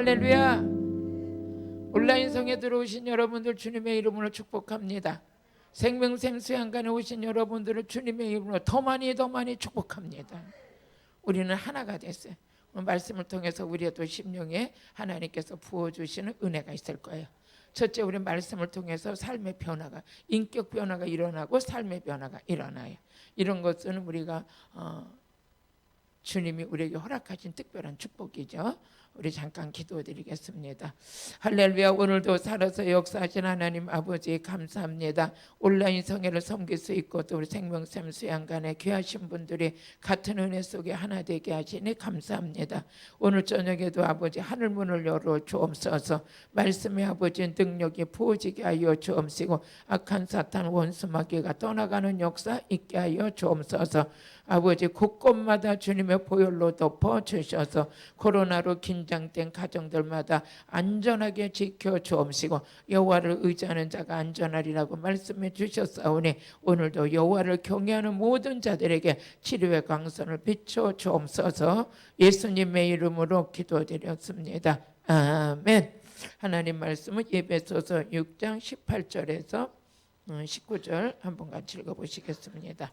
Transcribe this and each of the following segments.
할렐루야. 온라인 성에 들어오신 여러분들 주님의 이름으로 축복합니다. 생명샘 수양관에 오신 여러분들을 주님의 이름으로 더 많이 축복합니다. 우리는 하나가 됐어요. 오늘 말씀을 통해서 우리의 심령에 하나님께서 부어주시는 은혜가 있을 거예요. 첫째, 우리 말씀을 통해서 삶의 변화가, 인격 변화가 일어나고 삶의 변화가 일어나요. 이런 것은 우리가 주님이 우리에게 허락하신 특별한 축복이죠. 우리 잠깐 기도드리겠습니다. 할렐루야. 오늘도 살아서 역사하신 하나님 아버지 감사합니다. 온라인 성회를 섬길 수 있고 또 우리 생명샘 수양관에 귀하신 분들이 같은 은혜 속에 하나 되게 하시니 감사합니다. 오늘 저녁에도 아버지 하늘문을 열어 주옵소서. 말씀의 아버지 능력이 부어지게 하여 주옵시고 악한 사탄 원수 마귀가 떠나가는 역사 있게 하여 주옵소서. 아버지 곳곳마다 주님의 보혈로 덮어주셔서 코로나로 긴장된 가정들마다 안전하게 지켜주옵시고 여호와를 의지하는 자가 안전하리라고 말씀해 주셨사오니 오늘도 여호와를 경외하는 모든 자들에게 치료의 광선을 비춰주옵소서. 예수님의 이름으로 기도드렸습니다. 아멘. 하나님 말씀은 에베소서 6장 18절에서 19절 한번 같이 읽어보시겠습니다.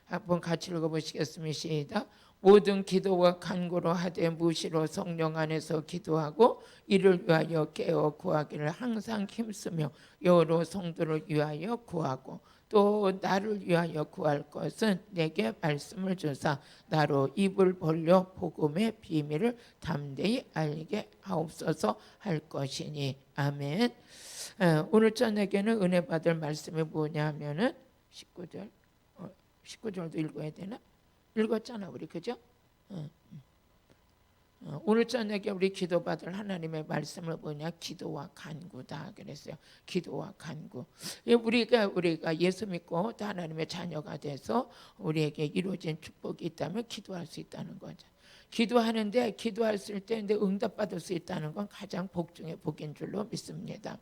한번 같이 읽어보시겠습니다. 시작. 모든 기도와 간구로 하되 무시로 성령 안에서 기도하고 이를 위하여 깨어 구하기를 항상 힘쓰며 여러 성도를 위하여 구하고 또 나를 위하여 구할 것은 내게 말씀을 주사 나로 입을 벌려 복음의 비밀을 담대히 알게 하옵소서 할 것이니. 아멘. 오늘 저녁에는 은혜 받을 말씀이 뭐냐 하면은 19절도 읽어야 되나? 읽었잖아 우리, 그죠? 오늘 저녁에 우리 기도받을 하나님의 말씀을 뭐냐? 기도와 간구다 그랬어요. 기도와 간구. 우리가 예수 믿고 또 하나님의 자녀가 돼서 우리에게 이루어진 축복이 있다면 기도할 수 있다는 거죠. 기도하는데 기도했을 때 응답받을 수 있다는 건 가장 복 중에 복인 줄로 믿습니다.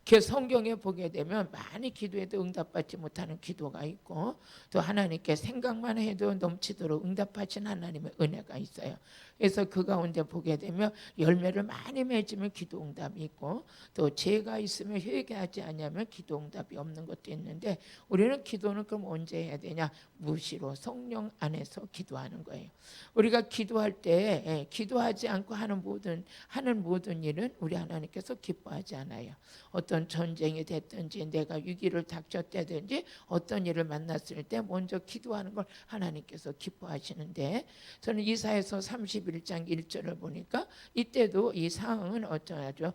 그 성경에 보게 되면 많이 기도해도 응답받지 못하는 기도가 있고 또 하나님께 생각만 해도 넘치도록 응답하신 하나님의 은혜가 있어요. 그래서 그 가운데 보게 되면 열매를 많이 맺으면 기도 응답이 있고 또 죄가 있으면 회개하지 않으면 기도 응답이 없는 것도 있는데 우리는 기도는 그럼 언제 해야 되냐? 무시로 성령 안에서 기도하는 거예요. 우리가 기도할 때 기도하지 않고 하는 모든 일은 우리 하나님께서 기뻐하지 않아요. 어떤 전쟁이 됐든지 내가 위기를 닥쳤다든지 어떤 일을 만났을 때 먼저 기도하는 걸 하나님께서 기뻐하시는데 저는 이사야서 31장 1절을 보니까 이때도 이 상황은 어쩌죠?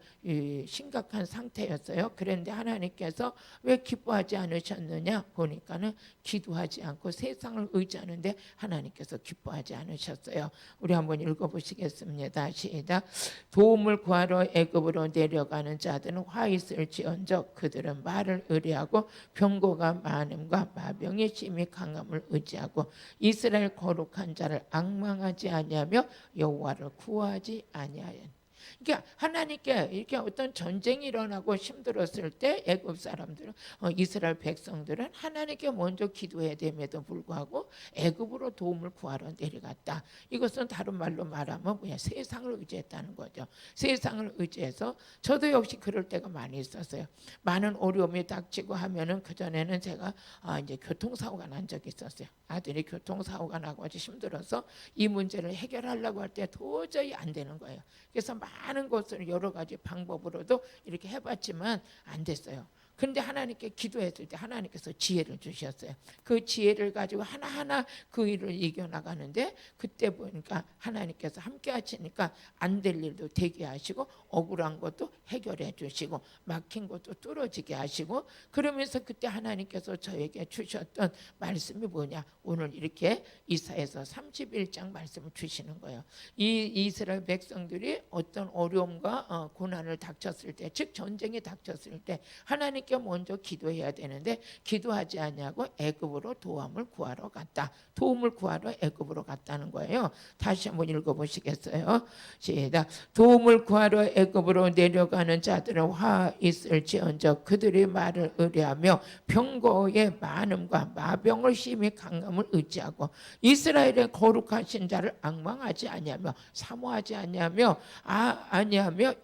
심각한 상태였어요. 그런데 하나님께서 왜 기뻐하지 않으셨느냐 보니까는 기도하지 않고 세상을 의지하는데 하나님께서 기뻐하지 않으셨어요. 우리 한번 읽어보시겠습니다. 시작. 도움을 구하러 애굽으로 내려가는 자들은 화 있을지언정 그들은 말을 의뢰하고 병거가 많음과 마병이 심히 강함을 의지하고 이스라엘 거룩한 자를 앙망하지 아니하며 여호와를 구하지 아니하였느니라. 그러니까 하나님께 이렇게 어떤 전쟁이 일어나고 힘들었을 때 애굽 사람들은 이스라엘 백성들은 하나님께 먼저 기도해야 됨에도 불구하고 애굽으로 도움을 구하러 내려갔다. 이것은 다른 말로 말하면 뭐야? 세상을 의지했다는 거죠. 세상을 의지해서 저도 역시 그럴 때가 많이 있었어요. 많은 어려움이 닥치고 하면은 그 전에는 제가 이제 교통사고가 난 적이 있었어요. 아들이 교통사고가 나고 아주 힘들어서 이 문제를 해결하려고 할 때 도저히 안 되는 거예요. 그래서 많은 것을 여러 가지 방법으로도 이렇게 해봤지만 안 됐어요. 그런데 하나님께 기도했을 때 하나님께서 지혜를 주셨어요. 그 지혜를 가지고 하나하나 그 일을 이겨나가는데 그때 보니까 하나님께서 함께 하시니까 안 될 일도 되게 하시고 억울한 것도 해결해 주시고 막힌 것도 뚫어지게 하시고 그러면서 그때 하나님께서 저에게 주셨던 말씀이 뭐냐? 오늘 이렇게 이사야서 31장 말씀을 주시는 거예요. 이 이스라엘 백성들이 어떤 어려움과 고난을 닥쳤을 때, 즉 전쟁이 닥쳤을 때 하나님 하나님께 먼저 기도해야 되는데 기도하지 않냐고 애굽으로 도움을 구하러 갔다. 도움을 구하러 애굽으로 갔다는 거예요. 다시 한번 읽어보시겠어요? 시작. 도움을 구하러 애굽으로 내려가는 자들은 화 있을지언정 그들의 말을 의뢰하며 병거의 많음과 마병을 심히 강함을 의지하고 이스라엘의 거룩하신 자를 앙망하지 아니하며 사모하지 아니하며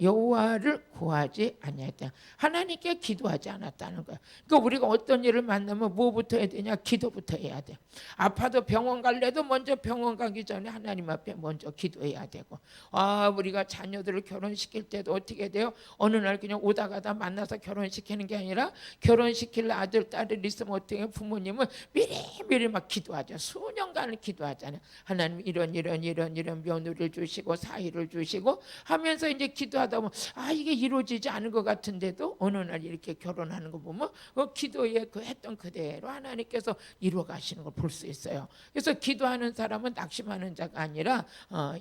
여호와를 구하지 아니했다. 하나님께 기도하지 않았다는 거야. 그러니까 우리가 어떤 일을 만나면 뭐부터 해야 되냐? 기도부터 해야 돼. 아파도 병원 갈래도 먼저 병원 가기 전에 하나님 앞에 먼저 기도해야 되고, 우리가 자녀들을 결혼시킬 때도 어떻게 돼요? 어느 날 그냥 오다 가다 만나서 결혼시키는 게 아니라 결혼시킬 아들 딸을 있으면 어떻게 해요? 부모님은 미리미리 막 기도하죠. 수년간을 기도하잖아요. 하나님 이런 며느리를 주시고 사위를 주시고 하면서 이제 기도하다 보면 이게 이루어지지 않은 것 같은데도 어느 날 이렇게 결혼하는 거 보면 기도에 했던 그대로 하나님께서 이루어 가시는 걸 볼 수 있어요. 그래서 기도하는 사람은 낙심하는 자가 아니라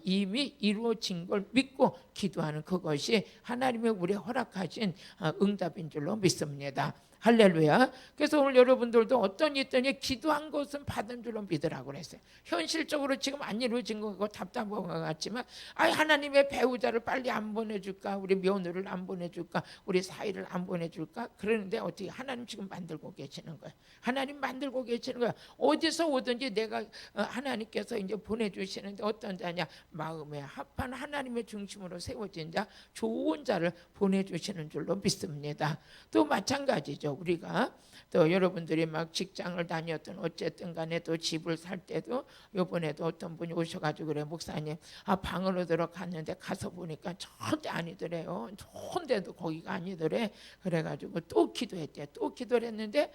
이미 이루어진 걸 믿고 기도하는 그것이 하나님의 우리에 허락하신 응답인 줄로 믿습니다. 할렐루야. 그래서 오늘 여러분들도 어떤 있더니 기도한 것은 받은 줄로 믿으라고 그랬어요. 현실적으로 지금 안 이루어진 것 같고 답답한 것 같지만 하나님의 배우자를 빨리 안 보내줄까? 우리 며느리를 안 보내줄까? 우리 사위를 안 보내줄까? 그러는데 어떻게 하나님 지금 만들고 계시는 거예요. 하나님 만들고 계시는 거예요. 어디서 오든지 내가 하나님께서 이제 보내주시는데 어떤 자냐? 마음에 합한 하나님의 중심으로 세워진 자, 좋은 자를 보내주시는 줄로 믿습니다. 또 마찬가지죠. 우리가 또 여러분들이 막 직장을 다녔던 어쨌든 간에 또 집을 살 때도 요번에도 어떤 분이 오셔가지고 그래 목사님 방으로 들어갔는데 가서 보니까 절대 아니더래요. 좋은데도 거기가 아니더래. 그래가지고 또 기도했대. 또 기도를 했는데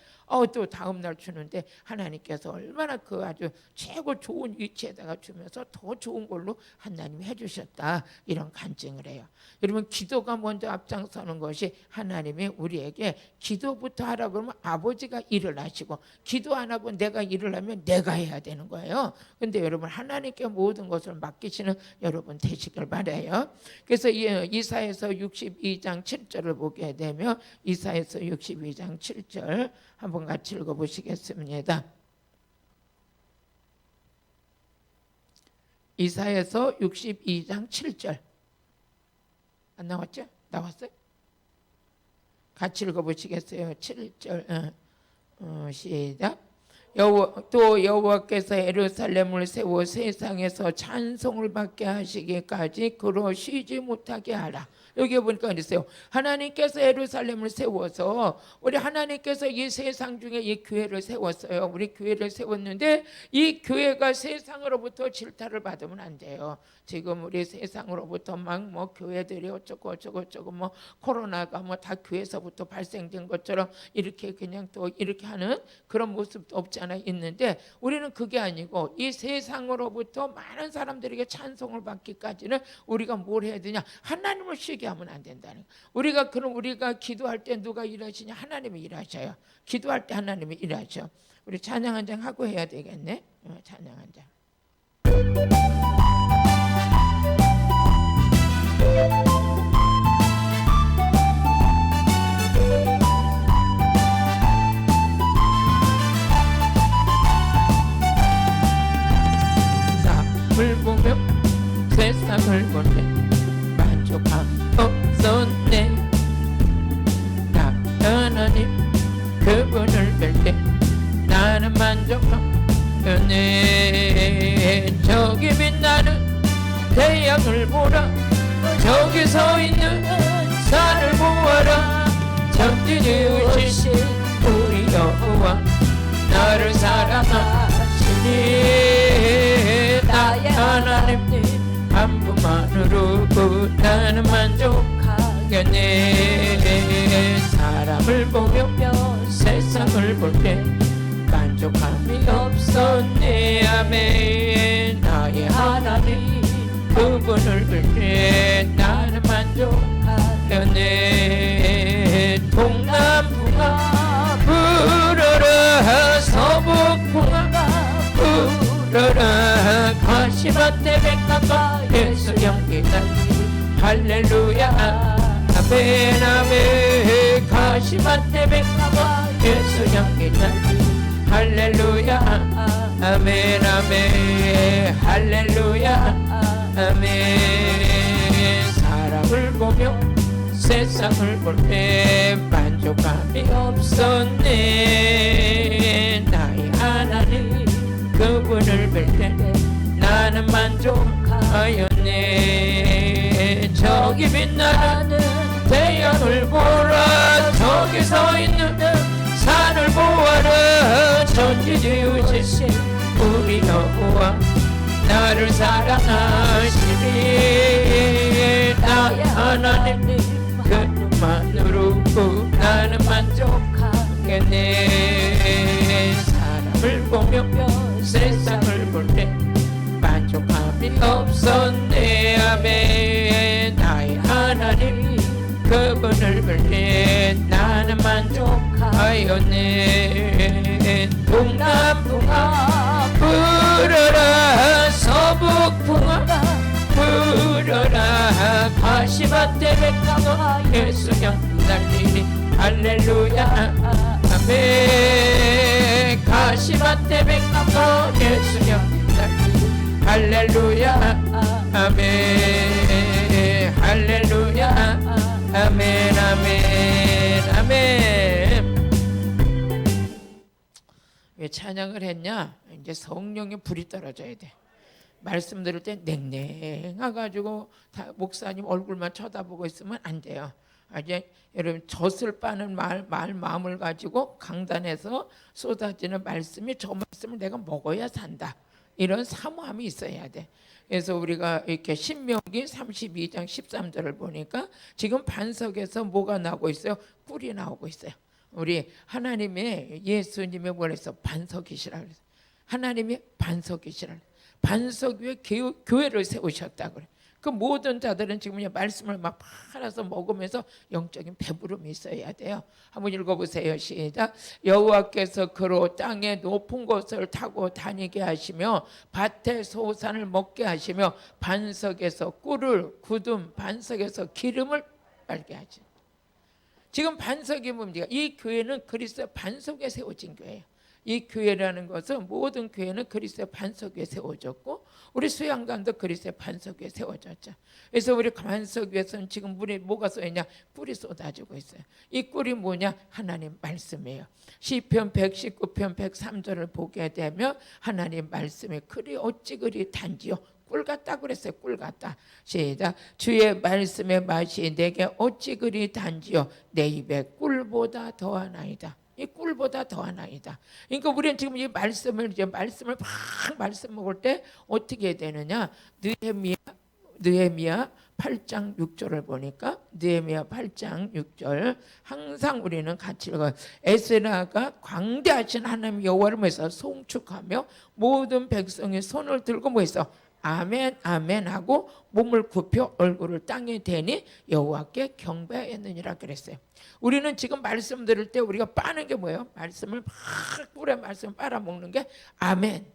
또 다음날 주는데 하나님께서 얼마나 그 아주 최고 좋은 위치에다가 주면서 더 좋은 걸로 하나님이 해주셨다. 이런 간증을 해요. 여러분 기도가 먼저 앞장서는 것이 하나님이 우리에게 기도부터 하라고 그러면 아버지가 일을 하시고 기도 안 하고 내가 일을 하면 내가 해야 되는 거예요. 그런데 여러분 하나님께 모든 것을 맡기시는 여러분 되시길 바라요. 그래서 이사야서 62장 7절을 보게 되면 이사야서 62장 7절 한번 같이 읽어보시겠습니다. 이사야서 62장 7절 안 나왔죠? 나왔어요? 같이 읽어보시겠어요? 7절 시작. 또 여호와께서 예루살렘을 세워 세상에서 찬송을 받게 하시기까지 그로 쉬지 못하게 하라. 여기 보니까 있어요. 하나님께서 예루살렘을 세워서 우리 하나님께서 이 세상 중에 이 교회를 세웠어요. 우리 교회를 세웠는데 이 교회가 세상으로부터 질타를 받으면 안 돼요. 지금 우리 세상으로부터 막 뭐 교회들이 어쩌고 뭐 코로나가 뭐 다 교회에서부터 발생된 것처럼 이렇게 그냥 또 이렇게 하는 그런 모습도 없지 않아 있는데 우리는 그게 아니고 이 세상으로부터 많은 사람들에게 찬송을 받기까지는 우리가 뭘 해야 되냐? 하나님을 쉬게 하면 안 된다는 거예요. 우리가 기도할 때 누가 일하시냐? 하나님이 일하셔요. 기도할 때 하나님이 일하셔. 우리 찬양 한 장 하고 해야 되겠네. 찬양 한 장. 세상을 보며 세상을 볼때 만족함 없었네. 나 하나님 그분을 뵐 때 나는 만족함이었네. 저기 빛나는 태양을 보라. 저기 서 있는 산을 보아라. 전지으신 우리 여호와 나를 사랑하시니 나의 하나님 한 분만으로 나는 만족하겠네. 사람을 보며 세상을 볼 때 만족함이 없었네. 아멘. 나의 하나님 그분을 볼 때 나는 만족하겠네. 동남풍아 불어라. 서북풍아 불어라. 가시밭에 백합과 예수 연기다. 할렐루야 아멘 아멘. 가시밭에 백합과 예수 향기 날리리 할렐루야 아멘 아멘 할렐루야 아멘 사람을 보며 세상을 볼 때 만족감이 없었네 나의 하나님 그분을 뵐 때 나는 만족하였네 저기 빛나는 태양을 보라 저기 서 있는 산을 보아라 천지 지으신 우리 여호와 나를 사랑하시니 나의 하나님 그만으로 나는 만족하겠네 사람을 보며 세상을 볼 때 만족함이 없었네 아멘 나의 하나님 그분을 볼 때 나는 만족하였네 동남풍아 불어라 서북풍아 불어라 가시밭에 백합과 예수 향기 날리리 할렐루야 아멘 가시밭에 백합과 예수 향기 날리리 할렐루야 아멘 할렐루야 아멘 아멘 아멘 왜 찬양을 했냐? 이제 성령의 불이 떨어져야 돼. 말씀 들을 때 냉랭해가지고 목사님 얼굴만 쳐다보고 있으면 안 돼요. 이제 여러분 젖을 빠는 마음을 가지고 강단에서 쏟아지는 말씀이 저 말씀을 내가 먹어야 산다. 이런 사모함이 있어야 돼. 그래서 우리가 이렇게 신명기 32장 13절을 보니까 지금 반석에서 뭐가 나오고 있어요? 꿀이 나오고 있어요. 우리 하나님의 예수님의 원에서 반석이시라 그랬어요. 하나님이 반석이시라. 반석 위에 교회를 세우셨다 그래. 그 모든 자들은 지금 말씀을 막 팔아서 먹으면서 영적인 배부름이 있어야 돼요. 한번 읽어보세요. 시작. 여호와께서 그로 땅의 높은 곳을 타고 다니게 하시며 밭의 소산을 먹게 하시며 반석에서 꿀을 굳은 반석에서 기름을 빨게 하지. 지금 반석이 뭡니까? 이 교회는 그리스도의 반석에 세워진 교회예요. 이 교회라는 것은 모든 교회는 그리스도의 반석 위에 세워졌고 우리 수양관도 그리스도의 반석 위에 세워졌죠. 그래서 우리 반석 위에서는 지금 물에 뭐가 쏘있냐? 꿀이 쏟아지고 있어요. 이 꿀이 뭐냐? 하나님 말씀이에요. 시편 119편 103절을 보게 되면 하나님 말씀이 그리 어찌 그리 단지요? 꿀 같다 그랬어요. 꿀 같다. 시작. 주의 말씀의 맛이 내게 어찌 그리 단지요? 내 입에 꿀보다 더하나이다. 이 꿀보다 더하나이다. 그러니까 우리는 지금 이 말씀을 막 말씀 먹을 때 어떻게 되느냐? 느헤미야 8장 6절을 보니까 느헤미야 8장 6절 항상 우리는 같이 읽어요. 에스라가 광대하신 하나님 여호와를 위해서 송축하며 모든 백성이 손을 들고 뭐했어? 아멘 아멘 하고 몸을 굽혀 얼굴을 땅에 대니 여호와께 경배했느니라 그랬어요. 우리는 지금 말씀 들을 때 우리가 빠는 게 뭐예요? 말씀을 막 꿀에 말씀 빨아먹는 게 아멘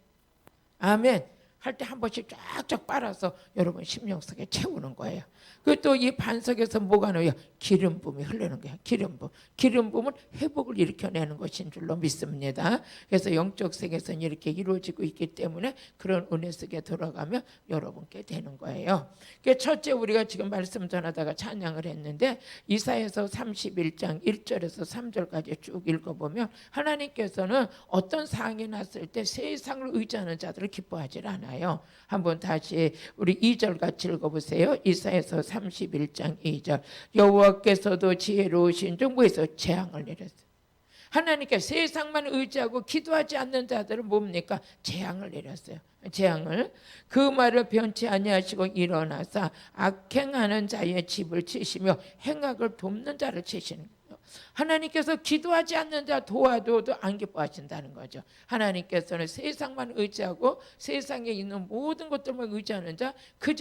아멘 할 때 한 번씩 쫙쫙 빨아서 여러분 심령 속에 채우는 거예요. 그 또 이 반석에서 뭐가 나와요? 기름 부음이 흐르는 거예요. 기름 부음. 기름 부음은 회복을 일으켜내는 것인 줄로 믿습니다. 그래서 영적 세계에서는 이렇게 이루어지고 있기 때문에 그런 은혜 속에 들어가면 여러분께 되는 거예요. 첫째 우리가 지금 말씀 전하다가 찬양을 했는데 이사야서 31장 1절에서 3절까지 쭉 읽어보면 하나님께서는 어떤 상황이 났을 때 세상을 의지하는 자들을 기뻐하지 않아요. 한번 다시 우리 2절 같이 읽어보세요. 이사야서 31장 2절 여호와께서도 지혜로우신 정부에서 재앙을 내렸어요. 하나님께 세상만 의지하고 기도하지 않는 자들은 뭡니까? 재앙을 내렸어요. 재앙을 그 말을 변치 아니하시고 일어나사 악행하는 자의 집을 치시며 행악을 돕는 자를 치시는 거예요. 하나님께서 기도하지 않는 자 도와줘도 안 기뻐하신다는 거죠. 하나님께서는 세상만 의지하고 세상에 있는 모든 것들만 의지하는 자 그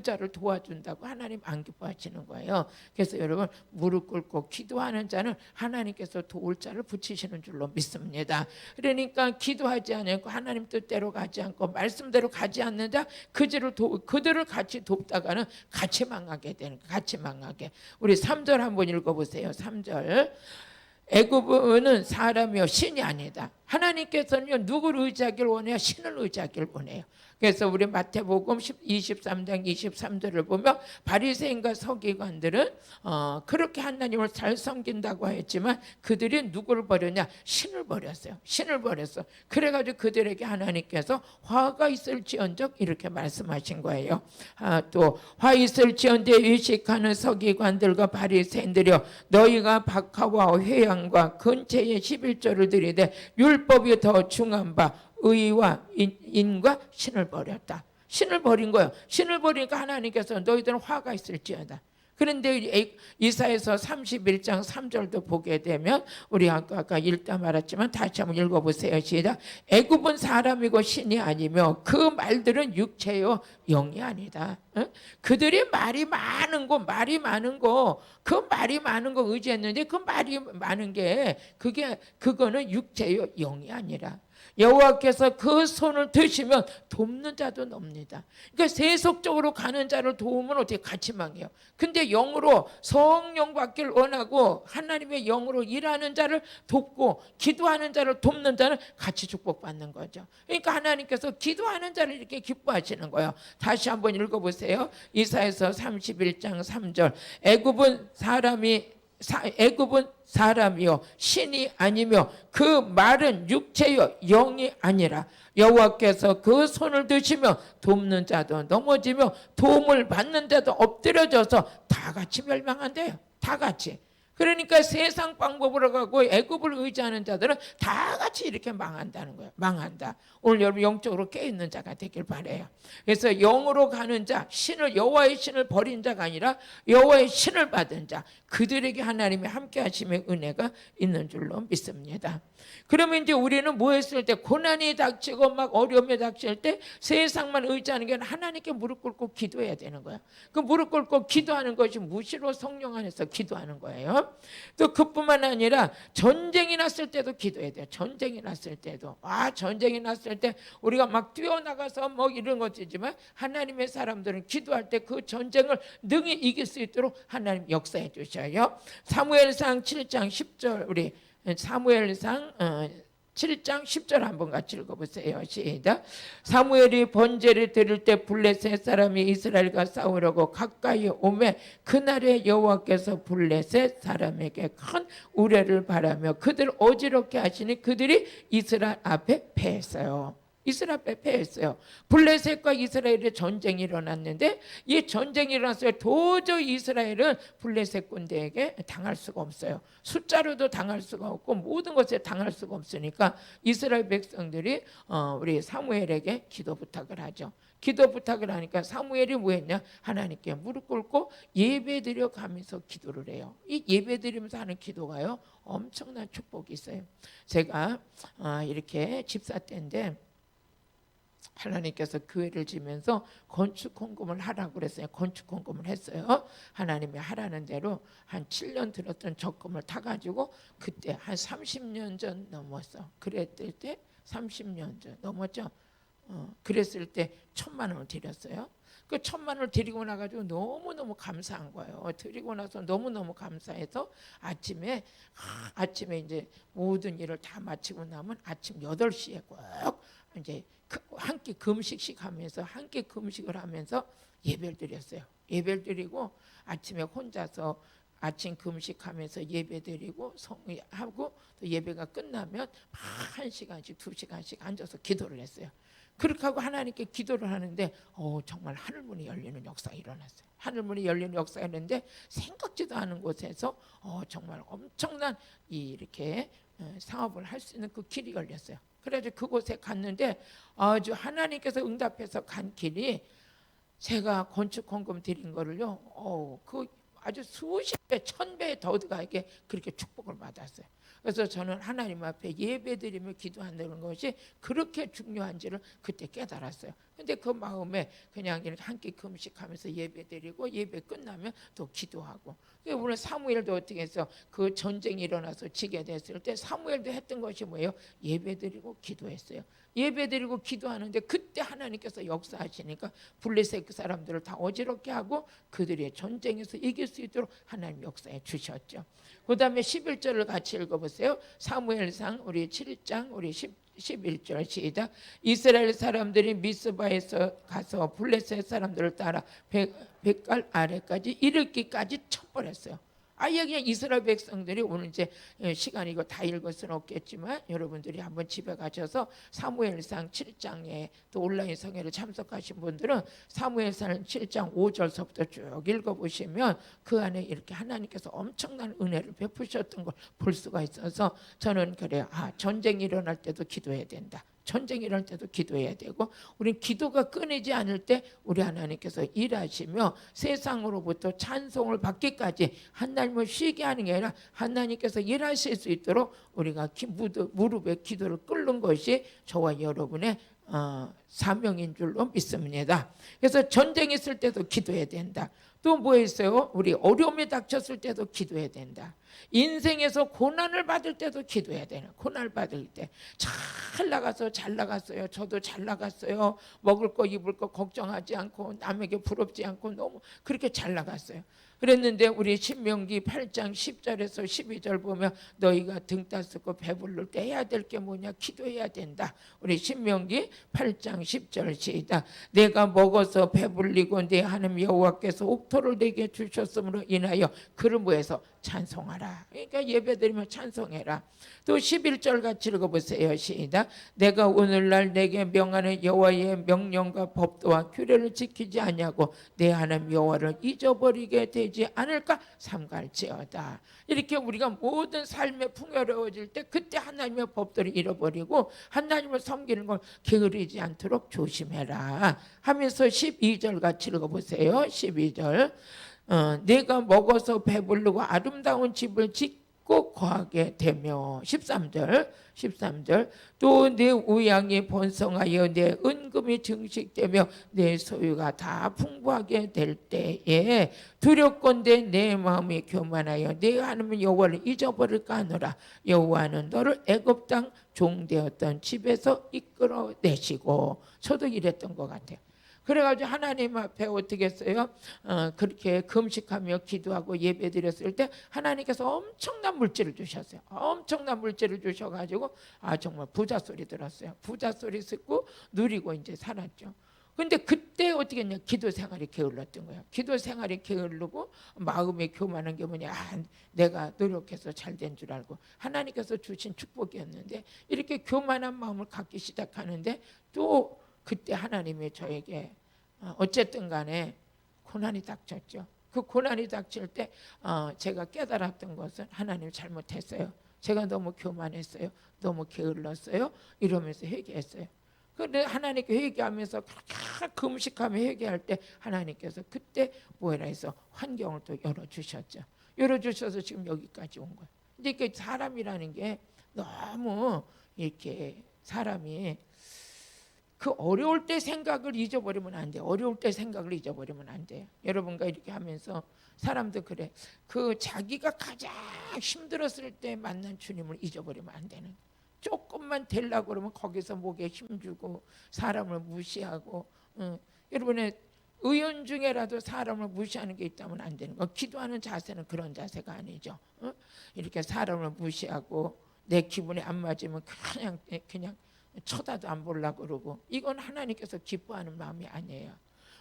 자를 도와준다고 하나님 안 기뻐하시는 거예요. 그래서 여러분 무릎 꿇고 기도하는 자는 하나님께서 도울 자를 붙이시는 줄로 믿습니다. 그러니까 기도하지 않고 하나님 뜻대로 가지 않고 말씀대로 가지 않는 자 그들을 같이 돕다가는 같이 망하게 되는 거예요. 같이 망하게. 우리 3절 한번 읽어보세요. 3절 3절 애굽은 사람이요 신이 아니다. 하나님께서는요 누구를 의지하기를 원해요? 신을 의지하기를 원해요. 그래서 우리 마태복음 23장 23절을 보면 바리새인과 서기관들은 그렇게 하나님을 잘 섬긴다고 했지만 그들이 누구를 버렸냐? 신을 버렸어요. 신을 버렸어. 그래가지고 그들에게 하나님께서 화가 있을지언정 이렇게 말씀하신 거예요. 또 화 있을지언정 의식하는 서기관들과 바리새인들이여 너희가 박하와 회양과 근체의 11조를 드리되 율법이 더 중한 바 의와 인과 신을 버렸다. 신을 버린 거예요. 신을 버리니까 하나님께서 너희들은 화가 있을지어다. 그런데 이사야서 31장 3절도 보게 되면 우리 아까 읽다 말았지만 다시 한번 읽어보세요. 시작. 애굽은 사람이고 신이 아니며 그 말들은 육체요 영이 아니다. 그들이 말이 많은 거 그 말이 많은 거 의지했는데 그 말이 많은 게 그거는 육체요 영이 아니라 여호와께서 그 손을 드시면 돕는 자도 놉니다. 그러니까 세속적으로 가는 자를 도우면 어떻게 같이 망해요. 근데 영으로 성령 받기를 원하고 하나님의 영으로 일하는 자를 돕고 기도하는 자를 돕는 자는 같이 축복받는 거죠. 그러니까 하나님께서 기도하는 자를 이렇게 기뻐하시는 거예요. 다시 한번 읽어보세요. 이사야서 31장 3절 애굽은 사람이요 신이 아니며 그 말은 육체요 영이 아니라 여호와께서 그 손을 드시며 돕는 자도 넘어지며 도움을 받는 자도 엎드려져서 다 같이 멸망한대요. 다 같이. 그러니까 세상 방법으로 가고 애굽을 의지하는 자들은 다 같이 이렇게 망한다는 거예요. 망한다. 오늘 여러분 영적으로 깨어있는 자가 되길 바라요. 그래서 영으로 가는 자, 여호와의 신을 버린 자가 아니라 여호와의 신을 받은 자, 그들에게 하나님의 함께 하심의 은혜가 있는 줄로 믿습니다. 그러면 이제 우리는 뭐 했을 때 고난이 닥치고 막 어려움이 닥칠 때 세상만 의지하는 게 아니라 하나님께 무릎 꿇고 기도해야 되는 거야. 그 무릎 꿇고 기도하는 것이 무시로 성령 안에서 기도하는 거예요. 또 그뿐만 아니라 전쟁이 났을 때도 기도해야 돼요. 전쟁이 났을 때도. 전쟁이 났을 때 우리가 막 뛰어나가서 뭐 이런 것이지만 하나님의 사람들은 기도할 때 그 전쟁을 능히 이길 수 있도록 하나님 역사해 주셔요. 사무엘상 7장 10절 우리 사무엘상 7장 10절 한번 같이 읽어보세요. 시작. 사무엘이 번제를 드릴 때 블레셋 사람이 이스라엘과 싸우려고 가까이 오매 그날에 여호와께서 블레셋 사람에게 큰 우레를 바라며 그들 어지럽게 하시니 그들이 이스라엘 앞에 패했어요. 이스라엘 앞에 패했어요. 블레셋과 이스라엘의 전쟁이 일어났는데 이 전쟁이 일어났어요. 도저히 이스라엘은 블레셋 군대에게 당할 수가 없어요. 숫자로도 당할 수가 없고 모든 것에 당할 수가 없으니까 이스라엘 백성들이 우리 사무엘에게 기도 부탁을 하죠. 기도 부탁을 하니까 사무엘이 뭐 했냐? 하나님께 무릎 꿇고 예배드려 가면서 기도를 해요. 이 예배드리면서 하는 기도가요 엄청난 축복이 있어요. 제가 이렇게 집사 때인데 하나님께서 교회를 지면서 건축 헌금을 하라고 그랬어요. 건축 헌금을 했어요. 하나님이 하라는 대로 한 7년 들었던 적금을 타가지고 그때 한 30년 전 넘었어. 그랬을 때 30년 전 넘었죠. 그랬을 때 1,000만 원을 드렸어요. 그 1,000만 원을 드리고 나가지고 너무너무 감사한 거예요. 드리고 나서 너무너무 감사해서 아침에 이제 모든 일을 다 마치고 나면 아침 8시에 꼭 이제 한 끼 금식식 하면서 한 끼 금식을 하면서 예배를 드렸어요. 예배를 드리고 아침에 혼자서 아침 금식하면서 예배 드리고 성의하고 또 예배가 끝나면 1시간씩 2시간씩 앉아서 기도를 했어요. 그렇게 하고 하나님께 기도를 하는데 정말 하늘문이 열리는 역사가 일어났어요. 하늘문이 열리는 역사가 있는데 생각지도 않은 곳에서 정말 엄청난 이렇게 사업을 할 수 있는 그 길이 열렸어요. 그래서 그곳에 갔는데 아주 하나님께서 응답해서 간 길이 제가 건축 헌금 드린 거를요 그 아주 수십 배, 1,000배의 더디게 그렇게 축복을 받았어요. 그래서 저는 하나님 앞에 예배드리며 기도한다는 것이 그렇게 중요한지를 그때 깨달았어요. 근데 그 마음에 그냥 이렇게 한 끼 금식하면서 예배드리고 예배 끝나면 또 기도하고. 오늘 사무엘도 어떻게 해서 그 전쟁이 일어나서 지게 됐을 때 사무엘도 했던 것이 뭐예요? 예배드리고 기도했어요. 예배드리고 기도하는데 그때 하나님께서 역사하시니까 블레셋 그 사람들을 다 어지럽게 하고 그들의 전쟁에서 이길 수 수 있도록 하나님 역사해 주셨죠. 그 다음에 11절을 같이 읽어보세요. 사무엘상 우리 7장 우리 11절 시작. 이스라엘 사람들이 미스바에서 가서 블레셋 사람들을 따라 백갈 아래까지 이르기까지 쳐버렸어요. 아예 그냥 이스라엘 백성들이 오늘 이제 시간이 이거 다 읽을 수는 없겠지만 여러분들이 한번 집에 가셔서 사무엘상 7장에 또 온라인 성회를 참석하신 분들은 사무엘상 7장 5절서부터 쭉 읽어보시면 그 안에 이렇게 하나님께서 엄청난 은혜를 베푸셨던 걸 볼 수가 있어서 저는 그래요. 전쟁이 일어날 때도 기도해야 된다. 전쟁이 일어날 때도 기도해야 되고 우린 기도가 끊이지 않을 때 우리 하나님께서 일하시며 세상으로부터 찬송을 받기까지 하나님을 쉬게 하는 게 아니라 하나님께서 일하실 수 있도록 우리가 무릎에 기도를 꿇는 것이 저와 여러분의 사명인 줄로 믿습니다. 그래서 전쟁이 있을 때도 기도해야 된다. 또 뭐 있어요? 우리 어려움이 닥쳤을 때도 기도해야 된다. 인생에서 고난을 받을 때도 기도해야 되는. 고난을 받을 때 잘 나갔어요. 저도 잘 나갔어요. 먹을 거 입을 거 걱정하지 않고 남에게 부럽지 않고 너무 그렇게 잘 나갔어요. 그랬는데 우리 신명기 8장 10절에서 12절 보면 너희가 등 따스고 배부를 때 해야 될 게 뭐냐? 기도해야 된다. 우리 신명기 8장 10절 시작. 내가 먹어서 배불리고 내 하나님 여호와께서 옥토를 내게 주셨으므로 인하여 그를 뭐해서 찬송하라. 그러니까 예배드리면 찬송해라. 또 11절 같이 읽어보세요. 시작. 내가 오늘날 내게 명하는 여호와의 명령과 법도와 규례를 지키지 아니하고 내 하나님 여호와를 잊어버리게 되지 않을까 삼갈지어다. 이렇게 우리가 모든 삶에 풍요로워질 때 그때 하나님의 법도를 잃어버리고 하나님을 섬기는 걸 게으르지 않도록 조심해라 하면서 12절 같이 읽어보세요. 12절. 내가 먹어서 배부르고 아름다운 집을 짓고 거하게 되며 13절 또 내 우양이 번성하여 내 은금이 증식되며 내 소유가 다 풍부하게 될 때에 두렵건대 내 마음이 교만하여 내 하나님 여호와를 잊어버릴까 하노라. 여호와는 너를 애굽 땅 종되었던 집에서 이끌어내시고 저도 이랬던 것 같아요. 그래가지고 하나님 앞에 어떻게 했어요? 그렇게 금식하며 기도하고 예배드렸을 때 하나님께서 엄청난 물질을 주셨어요. 엄청난 물질을 주셔가지고 정말 부자 소리 들었어요. 부자 소리 듣고 누리고 이제 살았죠. 근데 그때 어떻게 했냐? 기도 생활이 게을렀던 거예요. 기도 생활이 게을르고 마음이 교만한 게 뭐냐? 내가 노력해서 잘 된 줄 알고 하나님께서 주신 축복이었는데 이렇게 교만한 마음을 갖기 시작하는데 또 그때 하나님이 저에게 어쨌든 간에 고난이 닥쳤죠. 그 고난이 닥칠 때 제가 깨달았던 것은 하나님 잘못했어요. 제가 너무 교만했어요. 너무 게을렀어요. 이러면서 회개했어요. 그런데 하나님께 회개하면서 그렇게 금식하며 회개할 때 하나님께서 그때 뭐라 해서 환경을 또 열어주셨죠. 열어주셔서 지금 여기까지 온 거예요. 근데 사람이라는 게 너무 이렇게 사람이 그 어려울 때 생각을 잊어버리면 안 돼. 어려울 때 생각을 잊어버리면 안 돼. 여러분과 이렇게 하면서 사람도 그래. 그 자기가 가장 힘들었을 때 만난 주님을 잊어버리면 안 되는. 조금만 되려고 그러면 거기서 목에 힘주고 사람을 무시하고 여러분의 의원 중에라도 사람을 무시하는 게 있다면 안 되는 거. 기도하는 자세는 그런 자세가 아니죠. 이렇게 사람을 무시하고 내 기분에 안 맞으면 그냥 쳐다도 안 보려고 그러고 이건 하나님께서 기뻐하는 마음이 아니에요.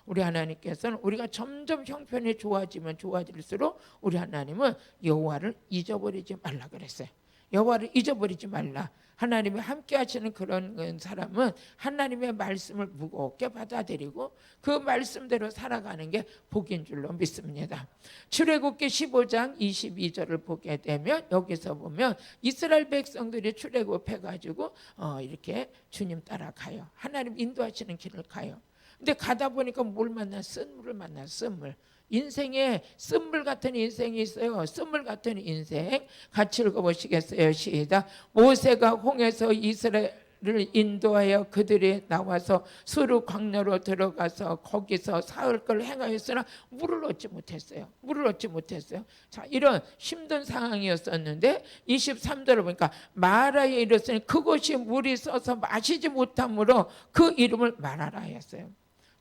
우리 하나님께서는 우리가 점점 형편이 좋아지면 좋아질수록 우리 하나님은 여호와를 잊어버리지 말라 그랬어요. 여호와를 잊어버리지 말라. 하나님이 함께 하시는 그런 사람은 하나님의 말씀을 무겁게 받아들이고 그 말씀대로 살아가는 게 복인 줄로 믿습니다. 출애굽기 15장 22절을 보게 되면 여기서 보면 이스라엘 백성들이 출애굽해가지고 이렇게 주님 따라가요. 하나님 인도하시는 길을 가요. 근데 가다 보니까 뭘 만나? 쓴물을 만나. 쓴물. 인생에 쓴물 같은 인생이 있어요. 쓴물 같은 인생 같이 읽어보시겠어요? 시작. 모세가 홍해서 이스라엘을 인도하여 그들이 나와서 수르 광야로 들어가서 거기서 사흘 걸 행하였으나 물을 얻지 못했어요. 물을 얻지 못했어요. 자, 이런 힘든 상황이었었는데 23절을 보니까 마라에 이르렀으니 그곳이 물이 써서 마시지 못함으로 그 이름을 마라라 하였어요.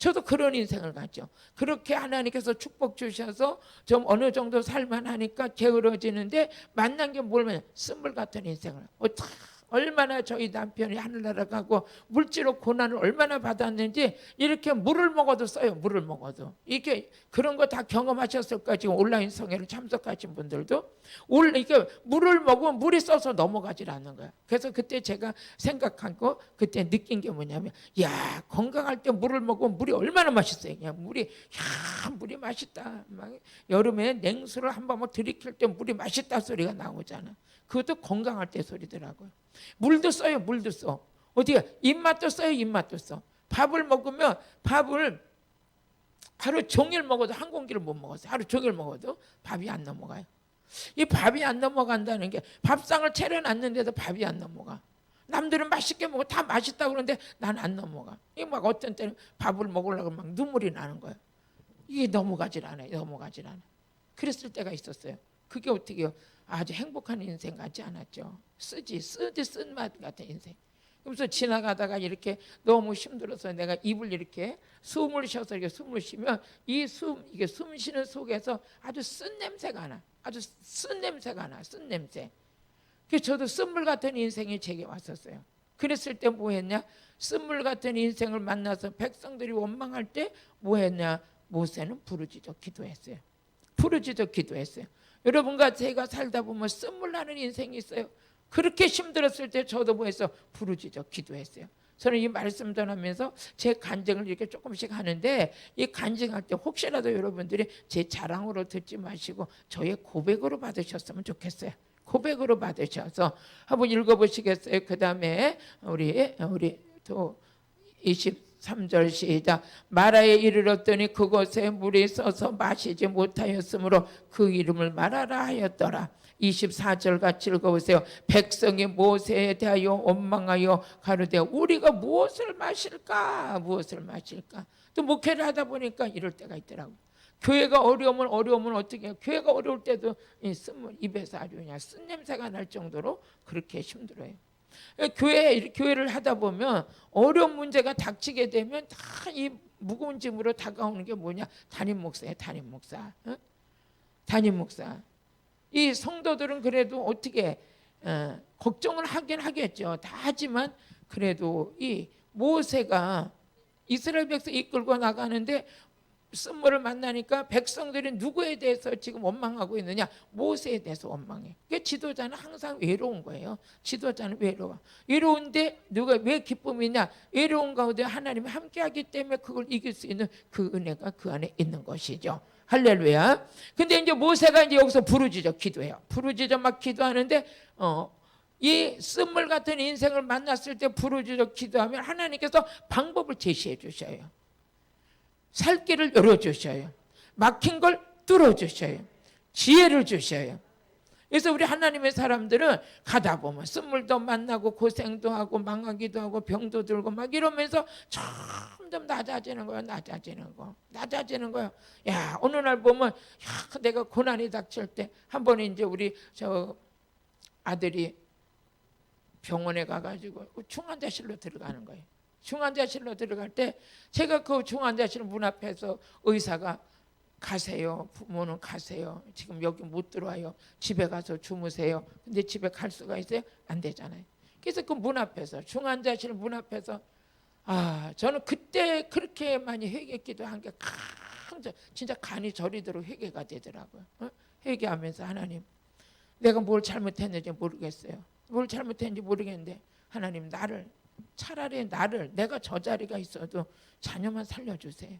저도 그런 인생을 갔죠. 그렇게 하나님께서 축복 주셔서 좀 어느 정도 살만하니까 게으러지는데 만난 게 뭐냐면 쓴물 같은 인생을. 얼마나 저희 남편이 하늘나라 가고 물질로 고난을 얼마나 받았는지 이렇게 물을 먹어도 써요. 물을 먹어도. 이게 그런 거 다 경험하셨을 거예요. 지금 온라인 성회를 참석하신 분들도. 이게 물을 먹으면 물이 써서 넘어가질 않는 거예요. 그래서 그때 제가 생각한 거 그때 느낀 게 뭐냐면 야 건강할 때 물을 먹으면 물이 얼마나 맛있어요. 그냥 물이 물이 맛있다. 막 여름에 냉수를 한번 막 들이킬 때 물이 맛있다 소리가 나오잖아. 그것도 건강할 때 소리더라고요. 물도 써요. 물도 써. 어디가 입맛도 써요. 입맛도 써. 밥을 먹으면 밥을 하루 종일 먹어도 한 공기를 못 먹었어요. 하루 종일 먹어도 밥이 안 넘어가요. 이 밥이 안 넘어간다는 게 밥상을 차려놨는데도 밥이 안 넘어가. 남들은 맛있게 먹고 다 맛있다고 그러는데 난 안 넘어가. 이게 막 어떤 때는 밥을 먹으려고 막 눈물이 나는 거예요. 이게 넘어가질 않아요. 넘어가질 않아. 그랬을 때가 있었어요. 그게 어떻게요? 아주 행복한 인생 같지 않았죠. 쓰지 쓴맛 같은 인생. 그래서 지나가다가 이렇게 너무 힘들어서 내가 입을 이렇게 숨을 쉬어서 이렇게 숨을 쉬면 이게 숨 쉬는 속에서 아주 쓴 냄새가 나. 아주 쓴 냄새가 나. 쓴 냄새. 그래서 저도 쓴물 같은 인생이 제게 왔었어요. 그랬을 때 뭐 했냐? 쓴물 같은 인생을 만나서 백성들이 원망할 때 뭐 했냐? 모세는 부르짖어 기도했어요. 부르짖어 기도했어요. 여러분과 제가 살다 보면 쓴물 나는 인생이 있어요. 그렇게 힘들었을 때 저도 뭐 했어? 부르짖어 기도했어요. 저는 이 말씀 전하면서 제 간증을 이렇게 조금씩 하는데 이 간증할 때 혹시라도 여러분들이 제 자랑으로 듣지 마시고 저의 고백으로 받으셨으면 좋겠어요. 고백으로 받으셔서 한번 읽어보시겠어요? 그 다음에 우리 또 23절 시작. 마라에 이르렀더니 그곳에 물이 써서 마시지 못하였으므로 그 이름을 마라라 하였더라. 24절 같이 읽어보세요. 백성이 모세에 대하여 원망하여 가로되 우리가 무엇을 마실까? 무엇을 마실까? 또 목회를 하다 보니까 이럴 때가 있더라고요. 교회가 어려우면 어떻게 해요? 교회가 어려울 때도 입에서 아주 그냥 쓴 냄새가 날 정도로 그렇게 힘들어요. 교회를 하다 보면 어려운 문제가 닥치게 되면 다 이 무거운 짐으로 다가오는 게 뭐냐? 담임 목사예요. 담임 목사. 담임 목사. 이 성도들은 그래도 어떻게 걱정을 하긴 하겠죠. 다 하지만 그래도 이 모세가 이스라엘 백성 이끌고 나가는데 쓴물을 만나니까 백성들이 누구에 대해서 지금 원망하고 있느냐? 모세에 대해서 원망해. 그러니까 지도자는 항상 외로운 거예요. 지도자는 외로워. 외로운데 누가 왜 기쁨이 있냐? 외로운 가운데 하나님이 함께하기 때문에 그걸 이길 수 있는 그 은혜가 그 안에 있는 것이죠. 할렐루야. 근데 이제 모세가 이제 여기서 부르짖어 기도해요. 부르짖어 막 기도하는데 이 쓴물 같은 인생을 만났을 때 부르짖어 기도하면 하나님께서 방법을 제시해 주셔요. 살 길을 열어주셔요. 막힌 걸 뚫어주셔요. 지혜를 주셔요. 그래서 우리 하나님의 사람들은 가다 보면 쓴물도 만나고 고생도 하고 망하기도 하고 병도 들고 막 이러면서 점점 낮아지는 거예요. 낮아지는 거예요. 야, 어느 날 보면 야, 내가 고난이 닥칠 때 한 번에 이제 우리 저 아들이 병원에 가가지고 중환자실로 들어가는 거예요. 중환자실로 들어갈 때 제가 그 중환자실 문 앞에서 의사가 가세요. 부모는 가세요. 지금 여기 못 들어와요. 집에 가서 주무세요. 근데 집에 갈 수가 있어요? 안 되잖아요. 그래서 그 문 앞에서 중환자실 문 앞에서 저는 그때 그렇게 많이 회개기도 한 게 진짜 간이 저리도록 회개가 되더라고요. 회개하면서 하나님 내가 뭘 잘못했는지 모르겠어요. 뭘 잘못했는지 모르겠는데 하나님 차라리 내가 저 자리가 있어도 자녀만 살려주세요.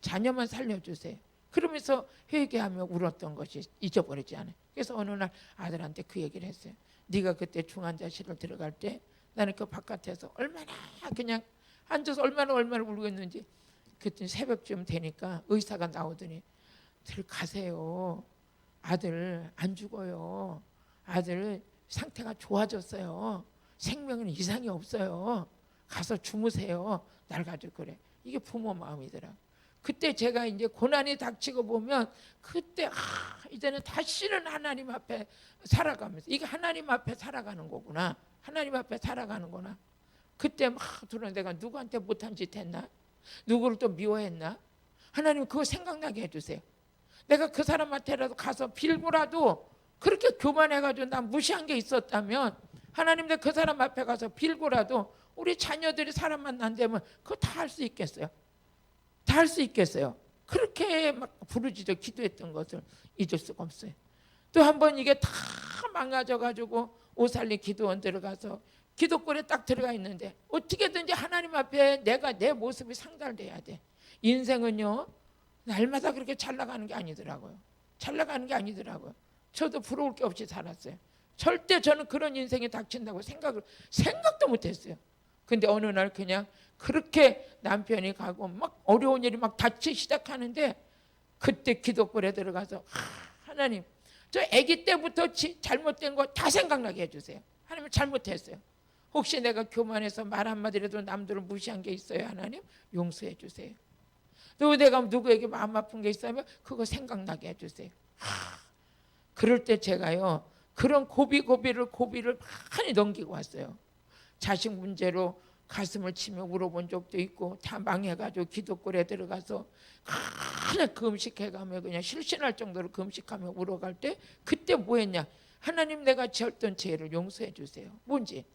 자녀만 살려주세요. 그러면서 회개하며 울었던 것이 잊어버리지 않아요. 그래서 어느 날 아들한테 그 얘기를 했어요. 네가 그때 중환자실을 들어갈 때 나는 그 바깥에서 얼마나 그냥 앉아서 얼마나 울고 있는지 그때 새벽쯤 되니까 의사가 나오더니 들어가세요. 아들 안 죽어요. 아들 상태가 좋아졌어요. 생명은 이상이 없어요. 가서 주무세요. 날 가지고 그래. 이게 부모 마음이더라. 그때 제가 이제 고난이 닥치고 보면 그때 이제는 다시는 하나님 앞에 살아가면서 이게 하나님 앞에 살아가는 거구나. 하나님 앞에 살아가는 거나. 그때 막 들어 내가 누구한테 못한 짓 했나? 누구를 또 미워했나? 하나님 그거 생각나게 해주세요. 내가 그 사람한테라도 가서 빌고라도 그렇게 교만해가지고 나 무시한 게 있었다면 하나님, 내가 그 사람 앞에 가서 빌고라도 우리 자녀들이 사람 만난다면 그거 다 할 수 있겠어요? 다 할 수 있겠어요? 그렇게 막 부르짖어 기도했던 것을 잊을 수가 없어요. 또 한 번 이게 다 망가져가지고 오살리 기도원 들어가서 기도골에 딱 들어가 있는데 어떻게든지 하나님 앞에 내 모습이 상달돼야 돼. 인생은요 날마다 그렇게 잘 나가는 게 아니더라고요. 잘 나가는 게 아니더라고요. 저도 부러울 게 없이 살았어요. 절대 저는 그런 인생이 닥친다고 생각도 못했어요. 근데 어느 날 그냥 그렇게 남편이 가고 막 어려운 일이 막 닥치기 시작하는데 그때 기도골에 들어가서 하나님, 저 아기 때부터 잘못된 거 다 생각나게 해주세요. 하나님, 잘못했어요. 혹시 내가 교만해서 말 한마디라도 남들을 무시한 게 있어요? 하나님 용서해 주세요. 또 내가 누구에게 마음 아픈 게 있으면 그거 생각나게 해주세요. 그럴 때 제가요 그런 고비를 많이 넘기고 왔어요. 자식 문제로 가슴을 치며 울어본 적도 있고 다 망해가지고 기도골에 들어가서 그냥 금식해가며 그냥 실신할 정도로 금식하며 울어갈 때 그때 뭐 했냐? 하나님, 내가 지었던 죄를 용서해 주세요. 뭔지.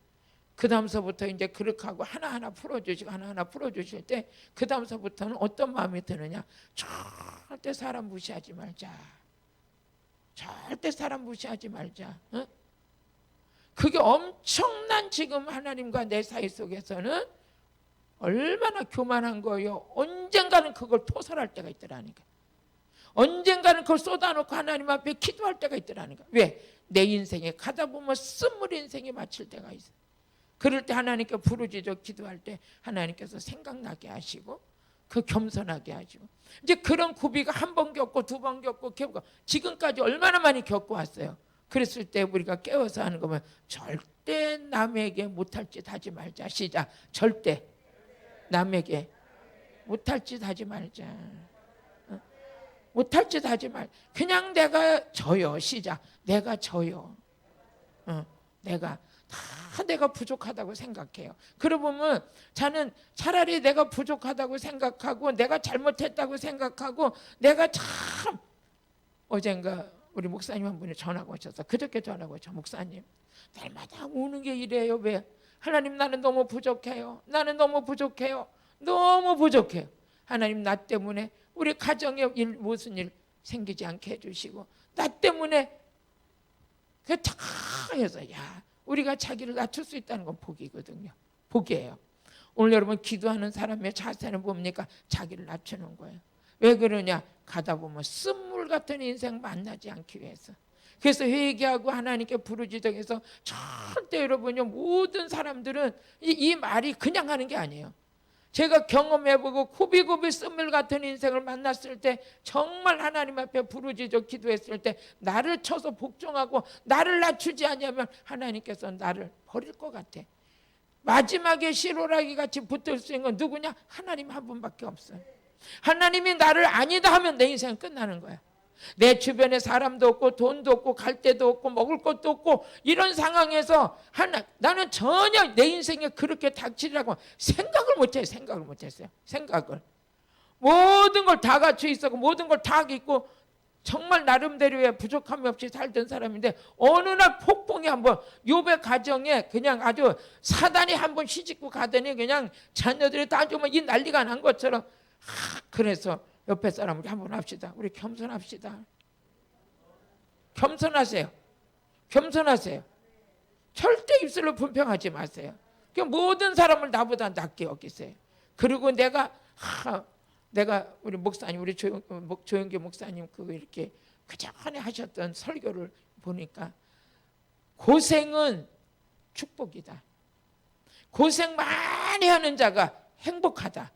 그 다음서부터 이제 그렇게 하고 하나하나 풀어주실 때 그 다음서부터는 어떤 마음이 드느냐? 절대 사람 무시하지 말자. 절대 사람 무시하지 말자. 어? 그게 엄청난 지금 하나님과 내 사이 속에서는 얼마나 교만한 거예요. 언젠가는 그걸 토설할 때가 있더라니까. 언젠가는 그걸 쏟아놓고 하나님 앞에 기도할 때가 있더라니까. 왜? 내 인생에 가다 보면 쓴물 인생이 마칠 때가 있어요. 그럴 때 하나님께 부르짖어 기도할 때 하나님께서 생각나게 하시고 그 겸손하게 하시고 이제 그런 고비가 한 번 겪고 두 번 겪고 지금까지 얼마나 많이 겪고 왔어요. 그랬을 때 우리가 깨워서 하는 거면 절대 남에게 못할 짓 하지 말자. 시작. 절대 남에게 못할 짓 하지 말자. 못할 짓 하지 말. 그냥 내가 져요. 시작. 내가 져요. 내가 부족하다고 생각해요. 그러고 보면 저는 차라리 내가 부족하다고 생각하고 내가 잘못했다고 생각하고 내가 참 어젠가 우리 목사님 한 분이 전화가 오셔서 그저께 전화가 오셔서 목사님 날마다 우는 게 이래요. 왜? 하나님, 나는 너무 부족해요. 나는 너무 부족해요. 너무 부족해요. 하나님, 나 때문에 우리 가정에 무슨 일 생기지 않게 해주시고 나 때문에 그 다 해서 야, 우리가 자기를 낮출 수 있다는 건 복이거든요. 복이에요. 오늘 여러분 기도하는 사람의 자세는 뭡니까? 자기를 낮추는 거예요. 왜 그러냐? 가다 보면 쓴물 같은 인생 만나지 않기 위해서. 그래서 회개하고 하나님께 부르짖어서 절대 여러분요 모든 사람들은 이 말이 그냥 하는 게 아니에요. 제가 경험해보고 고비고비 쓴물 같은 인생을 만났을 때 정말 하나님 앞에 부르짖어 기도했을 때 나를 쳐서 복종하고 나를 낮추지 않으면 하나님께서 나를 버릴 것 같아. 마지막에 시로라기 같이 붙을 수 있는 건 누구냐? 하나님 한 분밖에 없어요. 하나님이 나를 아니다 하면 내 인생은 끝나는 거야. 내 주변에 사람도 없고 돈도 없고 갈 데도 없고 먹을 것도 없고 이런 상황에서 나는 전혀 내 인생에 그렇게 닥치리라고 생각을 못했어요. 생각을 모든 걸 다 갖춰 있었고 모든 걸 다 있고 정말 나름대로의 부족함이 없이 살던 사람인데 어느 날 폭풍이 한번 욥의 가정에 그냥 아주 사단이 한번 시집고 가더니 그냥 자녀들이 다 죽으면 이 난리가 난 것처럼 그래서 옆에 사람 우리 한번 합시다. 우리 겸손합시다. 겸손하세요. 겸손하세요. 절대 입술로 불평하지 마세요. 모든 사람을 나보다 낮게 여기세요. 그리고 내가 우리 목사님, 우리 조영기 목사님 그거 이렇게 그 전에 하셨던 설교를 보니까 고생은 축복이다. 고생 많이 하는 자가 행복하다.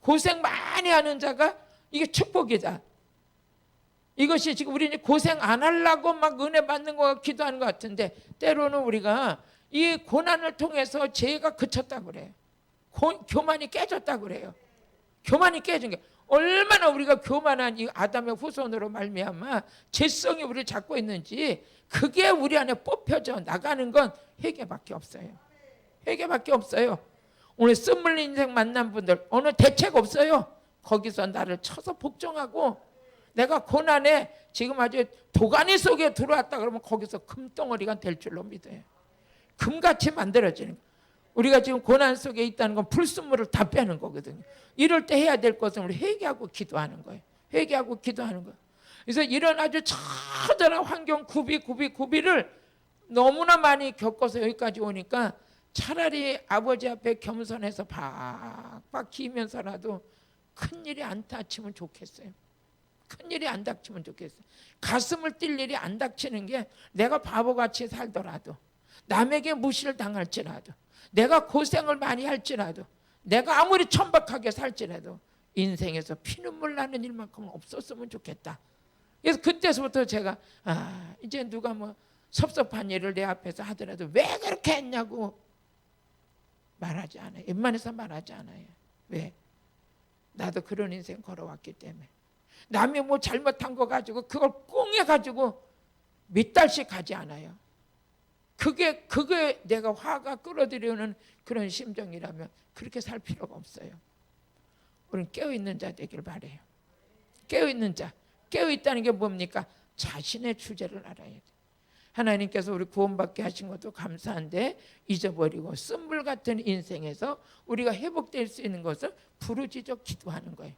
고생 많이 하는 자가 이게 축복이다. 이것이 지금 우리는 고생 안 하려고 막 은혜 받는 거 기도하는 것 같은데 때로는 우리가 이 고난을 통해서 죄가 그쳤다고 그래요. 교만이 깨졌다고 그래요. 교만이 깨진 게 얼마나 우리가 교만한 이 아담의 후손으로 말미암아 죄성이 우리를 잡고 있는지 그게 우리 안에 뽑혀져 나가는 건 회개밖에 없어요. 회개밖에 없어요. 오늘 쓴물린 인생 만난 분들 어느 대책 없어요. 거기서 나를 쳐서 복종하고 내가 고난에 지금 아주 도가니 속에 들어왔다 그러면 거기서 금덩어리가 될 줄로 믿어요. 금같이 만들어지는 거예요. 우리가 지금 고난 속에 있다는 건 불순물을 다 빼는 거거든요. 이럴 때 해야 될 것은 우리 회개하고 기도하는 거예요. 회개하고 기도하는 거예요. 그래서 이런 아주 처절한 환경 구비를 너무나 많이 겪어서 여기까지 오니까 차라리 아버지 앞에 겸손해서 박박 기면서라도 큰일이 안 닥치면 좋겠어요. 큰일이 안 닥치면 좋겠어요. 가슴을 뛸 일이 안 닥치는 게 내가 바보같이 살더라도 남에게 무시를 당할지라도 내가 고생을 많이 할지라도 내가 아무리 천박하게 살지라도 인생에서 피눈물 나는 일만큼은 없었으면 좋겠다. 그래서 그때서부터 제가 이제 누가 뭐 섭섭한 일을 내 앞에서 하더라도 왜 그렇게 했냐고 말하지 않아요. 웬만해서 말하지 않아요. 왜? 나도 그런 인생 걸어왔기 때문에. 남이 뭐 잘못한 거 가지고 그걸 꽁해가지고 몇 달씩 가지 않아요. 그게 내가 화가 끌어들이는 그런 심정이라면 그렇게 살 필요가 없어요. 우리는 깨어있는 자 되길 바라요. 깨어있는 자. 깨어있다는 게 뭡니까? 자신의 주제를 알아야 돼. 하나님께서 우리 구원받게 하신 것도 감사한데 잊어버리고 쓴물 같은 인생에서 우리가 회복될 수 있는 것을 부르짖어 기도하는 거예요.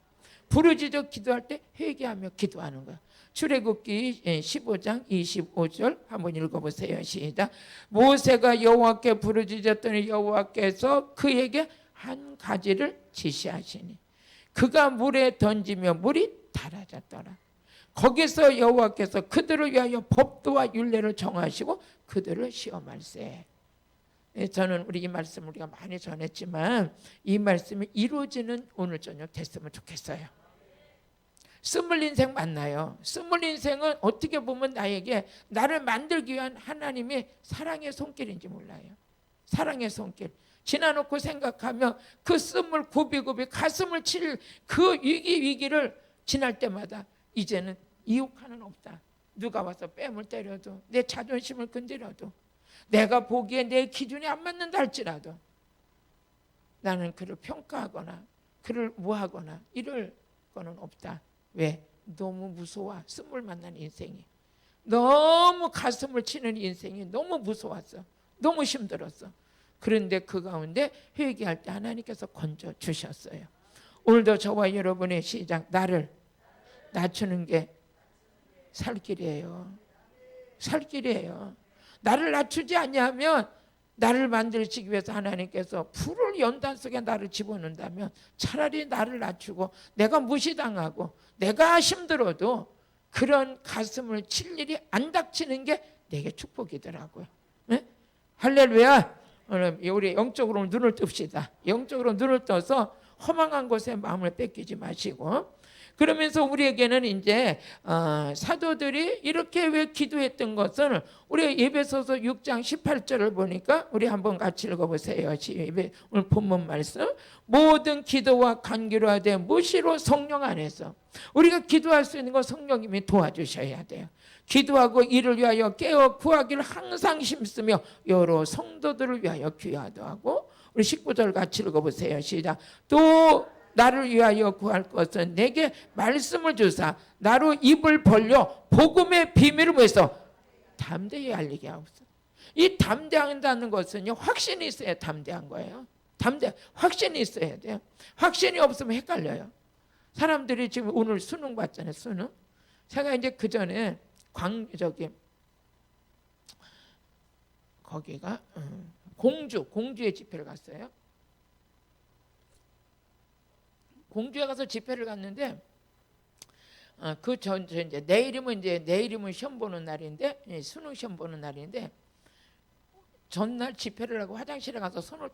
부르짖어 기도할 때 회개하며 기도하는 거예요. 출애굽기 15장 25절 한번 읽어보세요. 시작. 모세가 여호와께 부르짖었더니 여호와께서 그에게 한 가지를 지시하시니 그가 물에 던지며 물이 달아졌더라. 거기서 여호와께서 그들을 위하여 법도와 율례를 정하시고 그들을 시험할세. 저는 우리 이 말씀 우리가 많이 전했지만 이 말씀이 이루어지는 오늘 저녁 됐으면 좋겠어요. 쓴물 인생 맞나요? 쓴물 인생은 어떻게 보면 나를 만들기 위한 하나님의 사랑의 손길인지 몰라요. 사랑의 손길. 지나놓고 생각하며 그 쓴물 굽이 가슴을 칠 그 위기를 지날 때마다 이제는 이웃하는 없다. 누가 와서 뺨을 때려도 내 자존심을 건드려도 내가 보기에 내 기준이 안 맞는다 할지라도 나는 그를 평가하거나 그를 무하거나 이럴 거는 없다. 왜? 너무 무서워. 쓴물 만난 인생이 너무 가슴을 치는 인생이 너무 무서웠어. 너무 힘들었어. 그런데 그 가운데 회개할 때 하나님께서 건져 주셨어요. 오늘도 저와 여러분의 시작 나를 낮추는 게 살 길이에요. 살 길이에요. 나를 낮추지 않냐면 나를 만들기 위해서 하나님께서 불을 연단 속에 나를 집어넣는다면 차라리 나를 낮추고 내가 무시당하고 내가 힘들어도 그런 가슴을 칠 일이 안 닥치는 게 내게 축복이더라고요. 네? 할렐루야. 오늘 우리 영적으로 눈을 뜹시다. 영적으로 눈을 떠서 허망한 곳에 마음을 뺏기지 마시고 그러면서 우리에게는 이제 사도들이 이렇게 왜 기도했던 것은 우리 에베소서 6장 18절을 보니까 우리 한번 같이 읽어보세요. 오늘 본문 말씀 모든 기도와 간구로 하되 무시로 성령 안에서 우리가 기도할 수 있는 거 성령님이 도와주셔야 돼요. 기도하고 이를 위하여 깨어 구하기를 항상 힘쓰며 여러 성도들을 위하여 기도하고 우리 19절 같이 읽어보세요. 시작. 또 나를 위하여 구할 것은 내게 말씀을 주사 나로 입을 벌려 복음의 비밀을 위해서 담대히 알리게 하옵소서. 이 담대한다는 것은요 확신이 있어야 담대한 거예요. 확신이 있어야 돼요. 확신이 없으면 헷갈려요. 사람들이 지금 오늘 수능 봤잖아요. 수능. 제가 이제 그 전에 거기가 공주에 집회를 갔어요. 공주에 가서 집회를 갔는데 이제 내일이면 시험 보는 날인데 수능 시험 보는 날인데 전날 집회를 하고 화장실에 가서 손을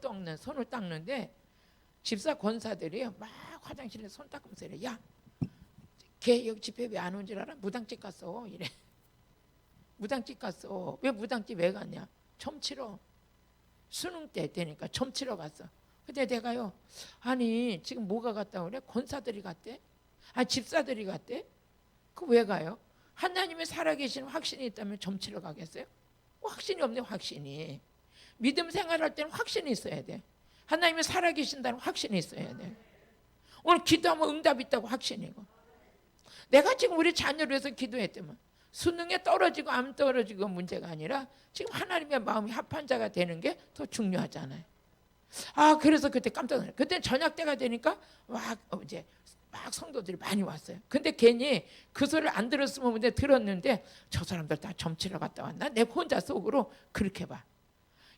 닦는데 집사 권사들이 막 화장실에 손 닦으면서 이래. 야, 걔 여기 집회 왜 안 온 줄 알아? 무당집 갔어. 이래. 무당집 갔어. 왜 무당집 왜 갔냐? 점 치러. 수능 때 되니까 점 치러 갔어. 근데 내가요, 아니 지금 뭐가 갔다 그래? 권사들이 갔대? 집사들이 갔대? 그 왜 가요? 하나님의 살아계신 확신이 있다면 점 치러 가겠어요? 확신이 없네. 확신이. 믿음 생활할 때는 확신이 있어야 돼. 하나님이 살아계신다는 확신이 있어야 돼요. 오늘 기도하면 응답이 있다고 확신이고, 내가 지금 우리 자녀를 위해서 기도했다면 수능에 떨어지고 안 떨어지고 문제가 아니라 지금 하나님의 마음이 합한 자가 되는 게 더 중요하잖아요. 그래서 그때 깜짝 놀랐어요. 그때 저녁 때가 되니까 막 성도들이 많이 왔어요. 근데 괜히 그 소리를 안 들었으면 문제 들었는데 저 사람들 다 점치러 갔다 왔나? 내 혼자 속으로 그렇게 봐.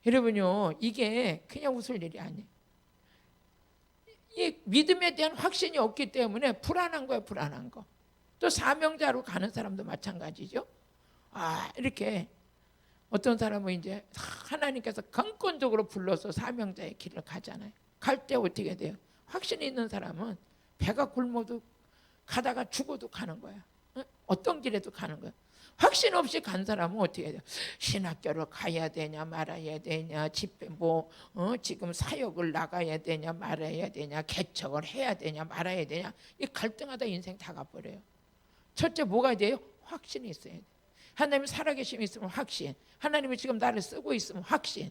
여러분요, 이게 그냥 웃을 일이 아니에요. 이 믿음에 대한 확신이 없기 때문에 불안한 거예요, 불안한 거. 또 사명자로 가는 사람도 마찬가지죠. 이렇게 어떤 사람은 이제 하나님께서 강권적으로 불러서 사명자의 길을 가잖아요. 갈 때 어떻게 돼요? 확신이 있는 사람은 배가 굶어도 가다가 죽어도 가는 거야. 어떤 길에도 가는 거야. 확신 없이 간 사람은 어떻게 돼요? 신학교를 가야 되냐 말아야 되냐, 집회 지금 사역을 나가야 되냐 말아야 되냐, 개척을 해야 되냐 말아야 되냐, 이 갈등하다 인생 다 가버려요. 첫째 뭐가 돼요? 확신이 있어야 돼. 하나님이 살아계심이 있으면 확신, 하나님이 지금 나를 쓰고 있으면 확신,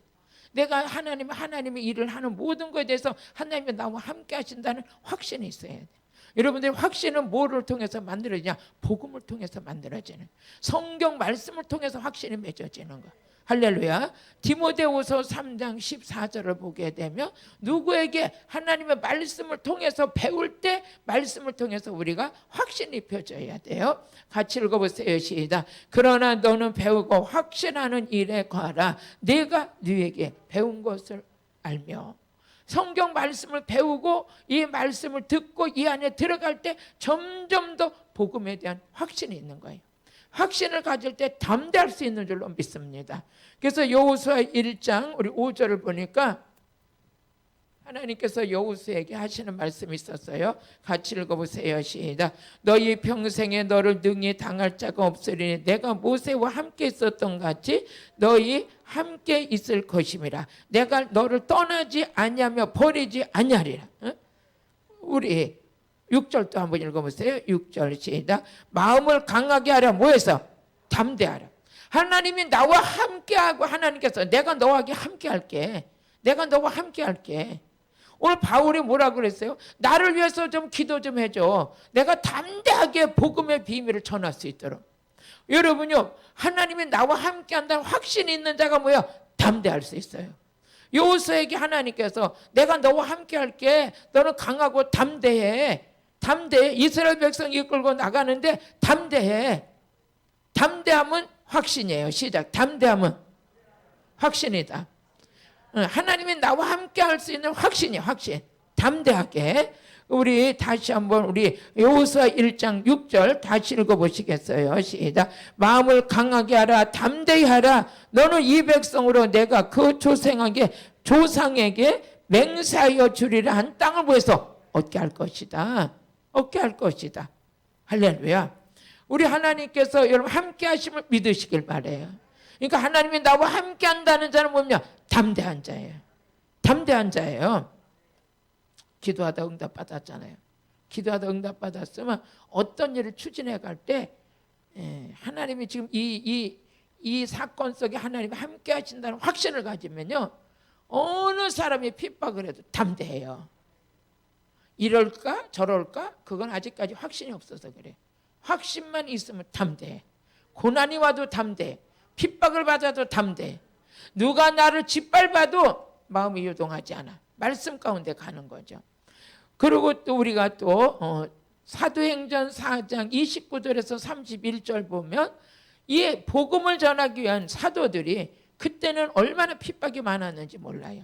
내가 하나님의 일을 하는 모든 것에 대해서 하나님이 나와 함께 하신다는 확신이 있어야 돼. 여러분들 확신은 뭐를 통해서 만들어지냐? 복음을 통해서 만들어지는, 성경 말씀을 통해서 확신이 맺어지는 거. 할렐루야. 디모데후서 3장 14절을 보게 되면 누구에게 하나님의 말씀을 통해서 배울 때 말씀을 통해서 우리가 확신이 펴져야 돼요. 같이 읽어보세요. 시작. 그러나 너는 배우고 확신하는 일에 거하라. 내가 너에게 배운 것을 알며. 성경 말씀을 배우고 이 말씀을 듣고 이 안에 들어갈 때 점점 더 복음에 대한 확신이 있는 거예요. 확신을 가질 때 담대할 수 있는 줄로 믿습니다. 그래서 여호수아 1장 우리 5절을 보니까 하나님께서 여호수아에게 하시는 말씀이 있었어요. 같이 읽어보세요. 시작. 너희 평생에 너를 능히 당할 자가 없으리니 내가 모세와 함께 있었던 같이 너희 함께 있을 것임이라. 내가 너를 떠나지 아니하며 버리지 아니하리라. 우리 6절도 한번 읽어보세요. 6절 시작. 마음을 강하게 하라. 뭐해서? 담대하라. 하나님이 나와 함께하고, 하나님께서 내가 너와 함께 할게, 내가 너와 함께 할게. 오늘 바울이 뭐라고 그랬어요? 나를 위해서 좀 기도 좀 해줘. 내가 담대하게 복음의 비밀을 전할 수 있도록. 여러분요, 하나님이 나와 함께 한다는 확신이 있는 자가 뭐야? 담대할 수 있어요. 여호수아에게 하나님께서 내가 너와 함께 할게, 너는 강하고 담대해. 담대해. 이스라엘 백성 이끌고 나가는데 담대해. 담대함은 확신이에요. 시작. 담대함은 확신이다. 하나님이 나와 함께 할 수 있는 확신이에요. 확신. 담대하게. 우리 다시 한번 우리 여호수아 1장 6절 다시 읽어보시겠어요? 시작. 마음을 강하게 하라. 담대히 하라. 너는 이 백성으로 내가 그 조상에게 맹세하여 주리라 한 땅을 보여서 얻게 할 것이다. 얻게 할 것이다. 할렐루야. 우리 하나님께서 여러분 함께 하심을 믿으시길 바라요. 그러니까 하나님이 나와 함께 한다는 자는 뭐냐? 담대한 자예요. 담대한 자예요. 기도하다 응답 받았잖아요. 기도하다 응답 받았으면 어떤 일을 추진해 갈 때 하나님이 지금 이 사건 속에 하나님이 함께 하신다는 확신을 가지면요, 어느 사람이 핍박을 해도 담대해요. 이럴까 저럴까 그건 아직까지 확신이 없어서 그래. 확신만 있으면 담대해. 고난이 와도 담대해. 핍박을 받아도 담대해. 누가 나를 짓밟아도 마음이 요동하지 않아. 말씀 가운데 가는 거죠. 그리고 또 우리가 또 사도행전 4장 29절에서 31절 보면 이 복음을 전하기 위한 사도들이 그때는 얼마나 핍박이 많았는지 몰라요.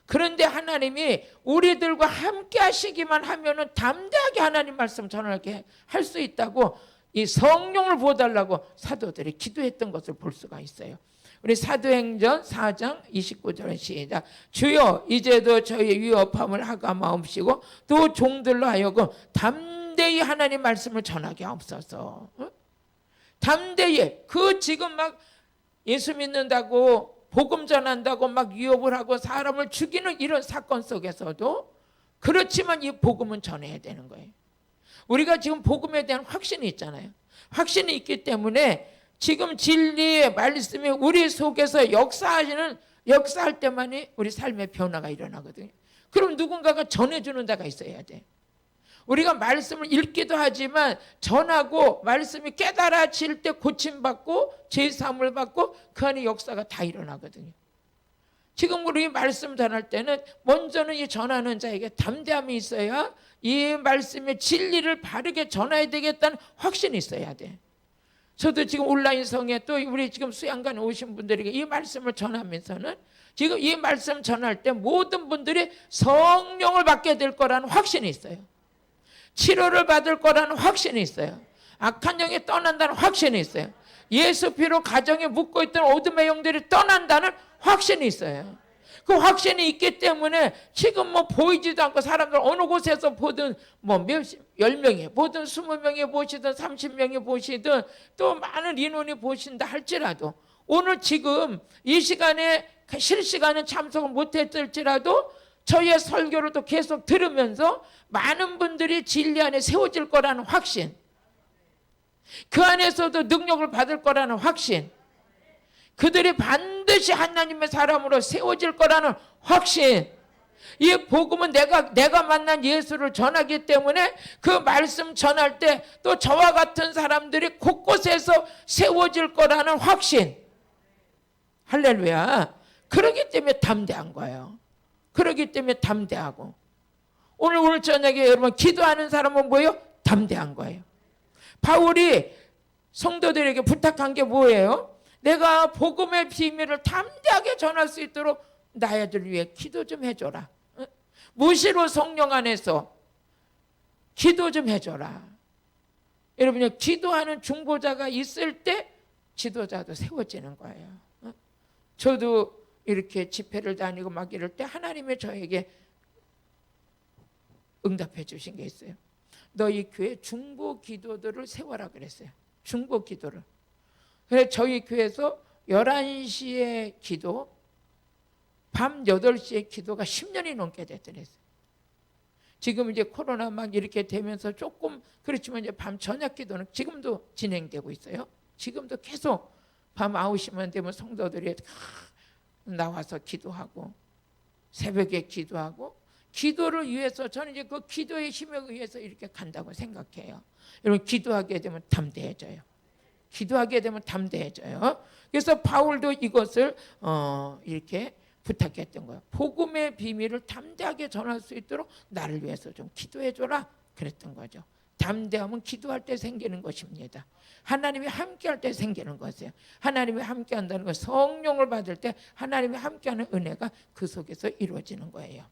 그런데 하나님이 우리들과 함께 하시기만 하면은 담대하게 하나님 말씀 전하게 할 수 있다고 이 성령을 부어달라고 사도들이 기도했던 것을 볼 수가 있어요. 우리 사도행전 4장 29절 시작. 주여 이제도 저희 위협함을 하가 마옵시고 또 종들로 하여금 담대히 하나님 말씀을 전하게 하옵소서. 담대히 그 지금 막 예수 믿는다고 복음 전한다고 막 위협을 하고 사람을 죽이는 이런 사건 속에서도 그렇지만 이 복음은 전해야 되는 거예요. 우리가 지금 복음에 대한 확신이 있잖아요. 확신이 있기 때문에 지금 진리의 말씀이 우리 속에서 역사하시는 역사할 때만이 우리 삶의 변화가 일어나거든요. 그럼 누군가가 전해주는 데가 있어야 돼. 우리가 말씀을 읽기도 하지만 전하고 말씀이 깨달아질 때 고침받고 제사함을 받고 그 안에 역사가 다 일어나거든요. 지금 우리 말씀 전할 때는 먼저는 이 전하는 자에게 담대함이 있어야 이 말씀의 진리를 바르게 전해야 되겠다는 확신이 있어야 돼. 저도 지금 온라인성에 또 우리 지금 수양관에 오신 분들에게 이 말씀을 전하면서는 지금 이 말씀 전할 때 모든 분들이 성령을 받게 될 거라는 확신이 있어요. 치료를 받을 거라는 확신이 있어요. 악한 영이 떠난다는 확신이 있어요. 예수 피로 가정에 묶고 있던 어둠의 영들이 떠난다는 확신이 있어요. 그 확신이 있기 때문에 지금 뭐 보이지도 않고 사람들 어느 곳에서 보든 뭐 10명이 보든 20명이 보시든 30명이 보시든 또 많은 인원이 보신다 할지라도 오늘 지금 이 시간에 실시간에 참석을 못했을지라도 저희의 설교를 또 계속 들으면서 많은 분들이 진리 안에 세워질 거라는 확신, 그 안에서도 능력을 받을 거라는 확신, 그들이 반드시 하나님의 사람으로 세워질 거라는 확신. 이 복음은 내가 만난 예수를 전하기 때문에 그 말씀 전할 때 또 저와 같은 사람들이 곳곳에서 세워질 거라는 확신. 할렐루야. 그러기 때문에 담대한 거예요. 그러기 때문에 담대하고 오늘 저녁에 여러분 기도하는 사람은 뭐예요? 담대한 거예요. 바울이 성도들에게 부탁한 게 뭐예요? 내가 복음의 비밀을 담대하게 전할 수 있도록 나야들 위해 기도 좀 해줘라. 무시로 성령 안에서 기도 좀 해줘라. 여러분요, 기도하는 중보자가 있을 때 지도자도 세워지는 거예요. 저도 이렇게 집회를 다니고 막 이럴 때 하나님이 저에게 응답해 주신 게 있어요. 너희 교회 중보 기도들을 세워라 그랬어요. 중보 기도를. 그래서 저희 교회에서 11시에 기도, 밤 8시에 기도가 10년이 넘게 됐더랬어요. 지금 이제 코로나 막 이렇게 되면서 조금 그렇지만 이제 밤 저녁 기도는 지금도 진행되고 있어요. 지금도 계속 밤 9시만 되면 성도들이 나와서 기도하고 새벽에 기도하고 기도를 위해서 저는 이제 그 기도의 힘에 의해서 이렇게 간다고 생각해요. 여러분 기도하게 되면 담대해져요. 기도하게 되면 담대해져요. 그래서 바울도 이것을 이렇게 부탁했던 거예요. 복음의 비밀을 담대하게 전할 수 있도록 나를 위해서 좀 기도해줘라 그랬던 거죠. 담대함은 기도할 때 생기는 것입니다. 하나님이 함께할 때 생기는 것이에요. 하나님이 함께한다는 건 성령을 받을 때 하나님이 함께하는 은혜가 그 속에서 이루어지는 거예요.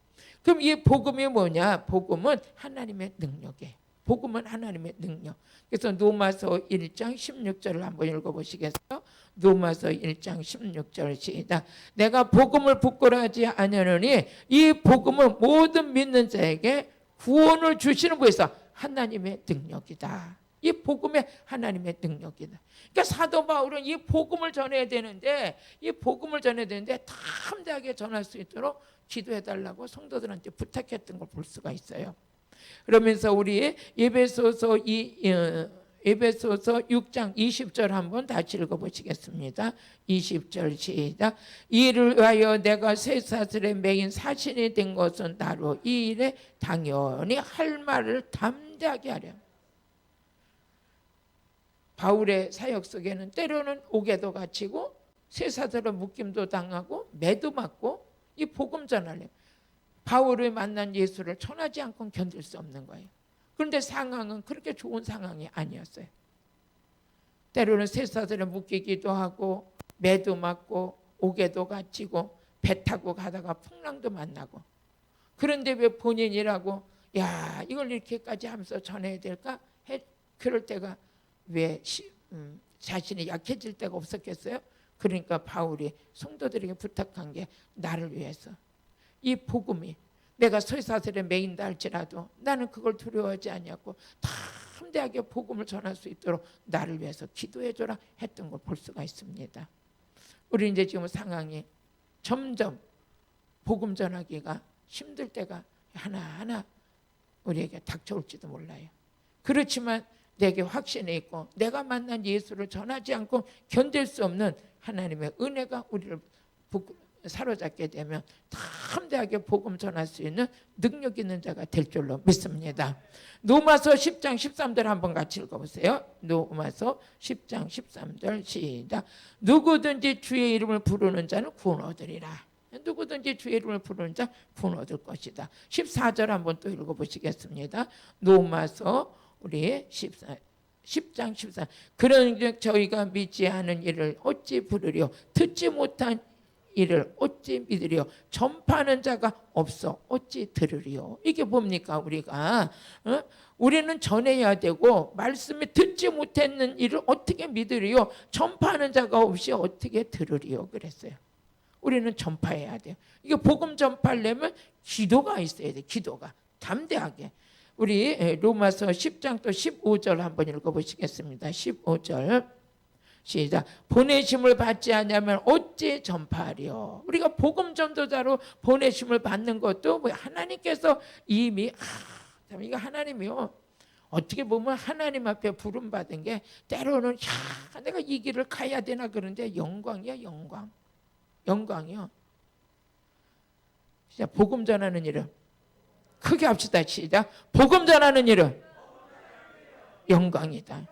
그럼 이 복음이 뭐냐? 복음은 하나님의 능력이에요. 복음은 하나님의 능력. 그래서 로마서 1장 16절을 한번 읽어보시겠어요? 로마서 1장 16절 시작. 내가 복음을 부끄러워하지 아니하노니 이 복음은 모든 믿는 자에게 구원을 주시는 분이서 하나님의 능력이다. 이 복음의 하나님의 능력이다. 그러니까 사도 바울은 이 복음을 전해야 되는데 이 복음을 전해야 되는데 담대하게 전할 수 있도록 기도해달라고 성도들한테 부탁했던 걸 볼 수가 있어요. 그러면서 우리 에베소서 6장 20절 한번 다시 읽어보시겠습니다. 20절 시작. 이를 위하여 내가 쇠사슬에 매인 사신이 된 것은 나로 이 일에 당연히 할 말을 담대하게 하려. 바울의 사역 속에는 때로는 옥에도 갇히고 쇠사슬로 묶임도 당하고 매도 맞고 이 복음 전하려. 바울을 만난 예수를 전하지 않고 견딜 수 없는 거예요. 그런데 상황은 그렇게 좋은 상황이 아니었어요. 때로는 쇠사슬에 묶이기도 하고 매도 맞고 옥에도 갇히고 배 타고 가다가 풍랑도 만나고 그런데 왜 본인이라고 야 이걸 이렇게까지 하면서 전해야 될까? 그럴 때가 왜 자신이 약해질 때가 없었겠어요? 그러니까 바울이 성도들에게 부탁한 게 나를 위해서 이 복음이 내가 쇠사슬에 매인다 할지라도 나는 그걸 두려워하지 않냐고 담대하게 복음을 전할 수 있도록 나를 위해서 기도해줘라 했던 걸 볼 수가 있습니다. 우리 이제 지금 상황이 점점 복음 전하기가 힘들 때가 하나하나 우리에게 닥쳐올지도 몰라요. 그렇지만 내게 확신이 있고 내가 만난 예수를 전하지 않고 견딜 수 없는 하나님의 은혜가 우리를 사로잡게 되면 담대하게 복음 전할 수 있는 능력 있는 자가 될 줄로 믿습니다. 로마서 10장 13절 한번 같이 읽어보세요. 로마서 10장 13절 시작. 누구든지 주의 이름을 부르는 자는 구원 얻으리라. 누구든지 주의 이름을 부르는 자 구원 얻을 것이다. 14절 한번 또 읽어보시겠습니다. 로마서 우리 10장 14. 그런즉 저희가 믿지 않은 일을 어찌 부르리요? 듣지 못한 일을 어찌 믿으리요? 전파하는 자가 없어 어찌 들으리요? 이게 뭡니까? 우리가 우리는 전해야 되고 말씀이 듣지 못했는 일을 어떻게 믿으리요? 전파하는 자가 없이 어떻게 들으리요? 그랬어요. 우리는 전파해야 돼요. 이게 복음 전파하려면 기도가 있어야 돼. 기도가 담대하게. 우리 로마서 10장 또 15절 한번 읽어보시겠습니다. 15절 시작. 보내심을 받지 않으면 어찌 전파하리요? 우리가 복음 전도자로 보내심을 받는 것도 뭐 하나님께서 이미 이거 하나님이요. 어떻게 보면 하나님 앞에 부름 받은 게 때로는 내가 이 길을 가야 되나 그런데 영광이야 영광. 영광이요. 진짜 복음 전하는 일은 크게 합시다. 시작. 복음 전하는 일은 영광이다.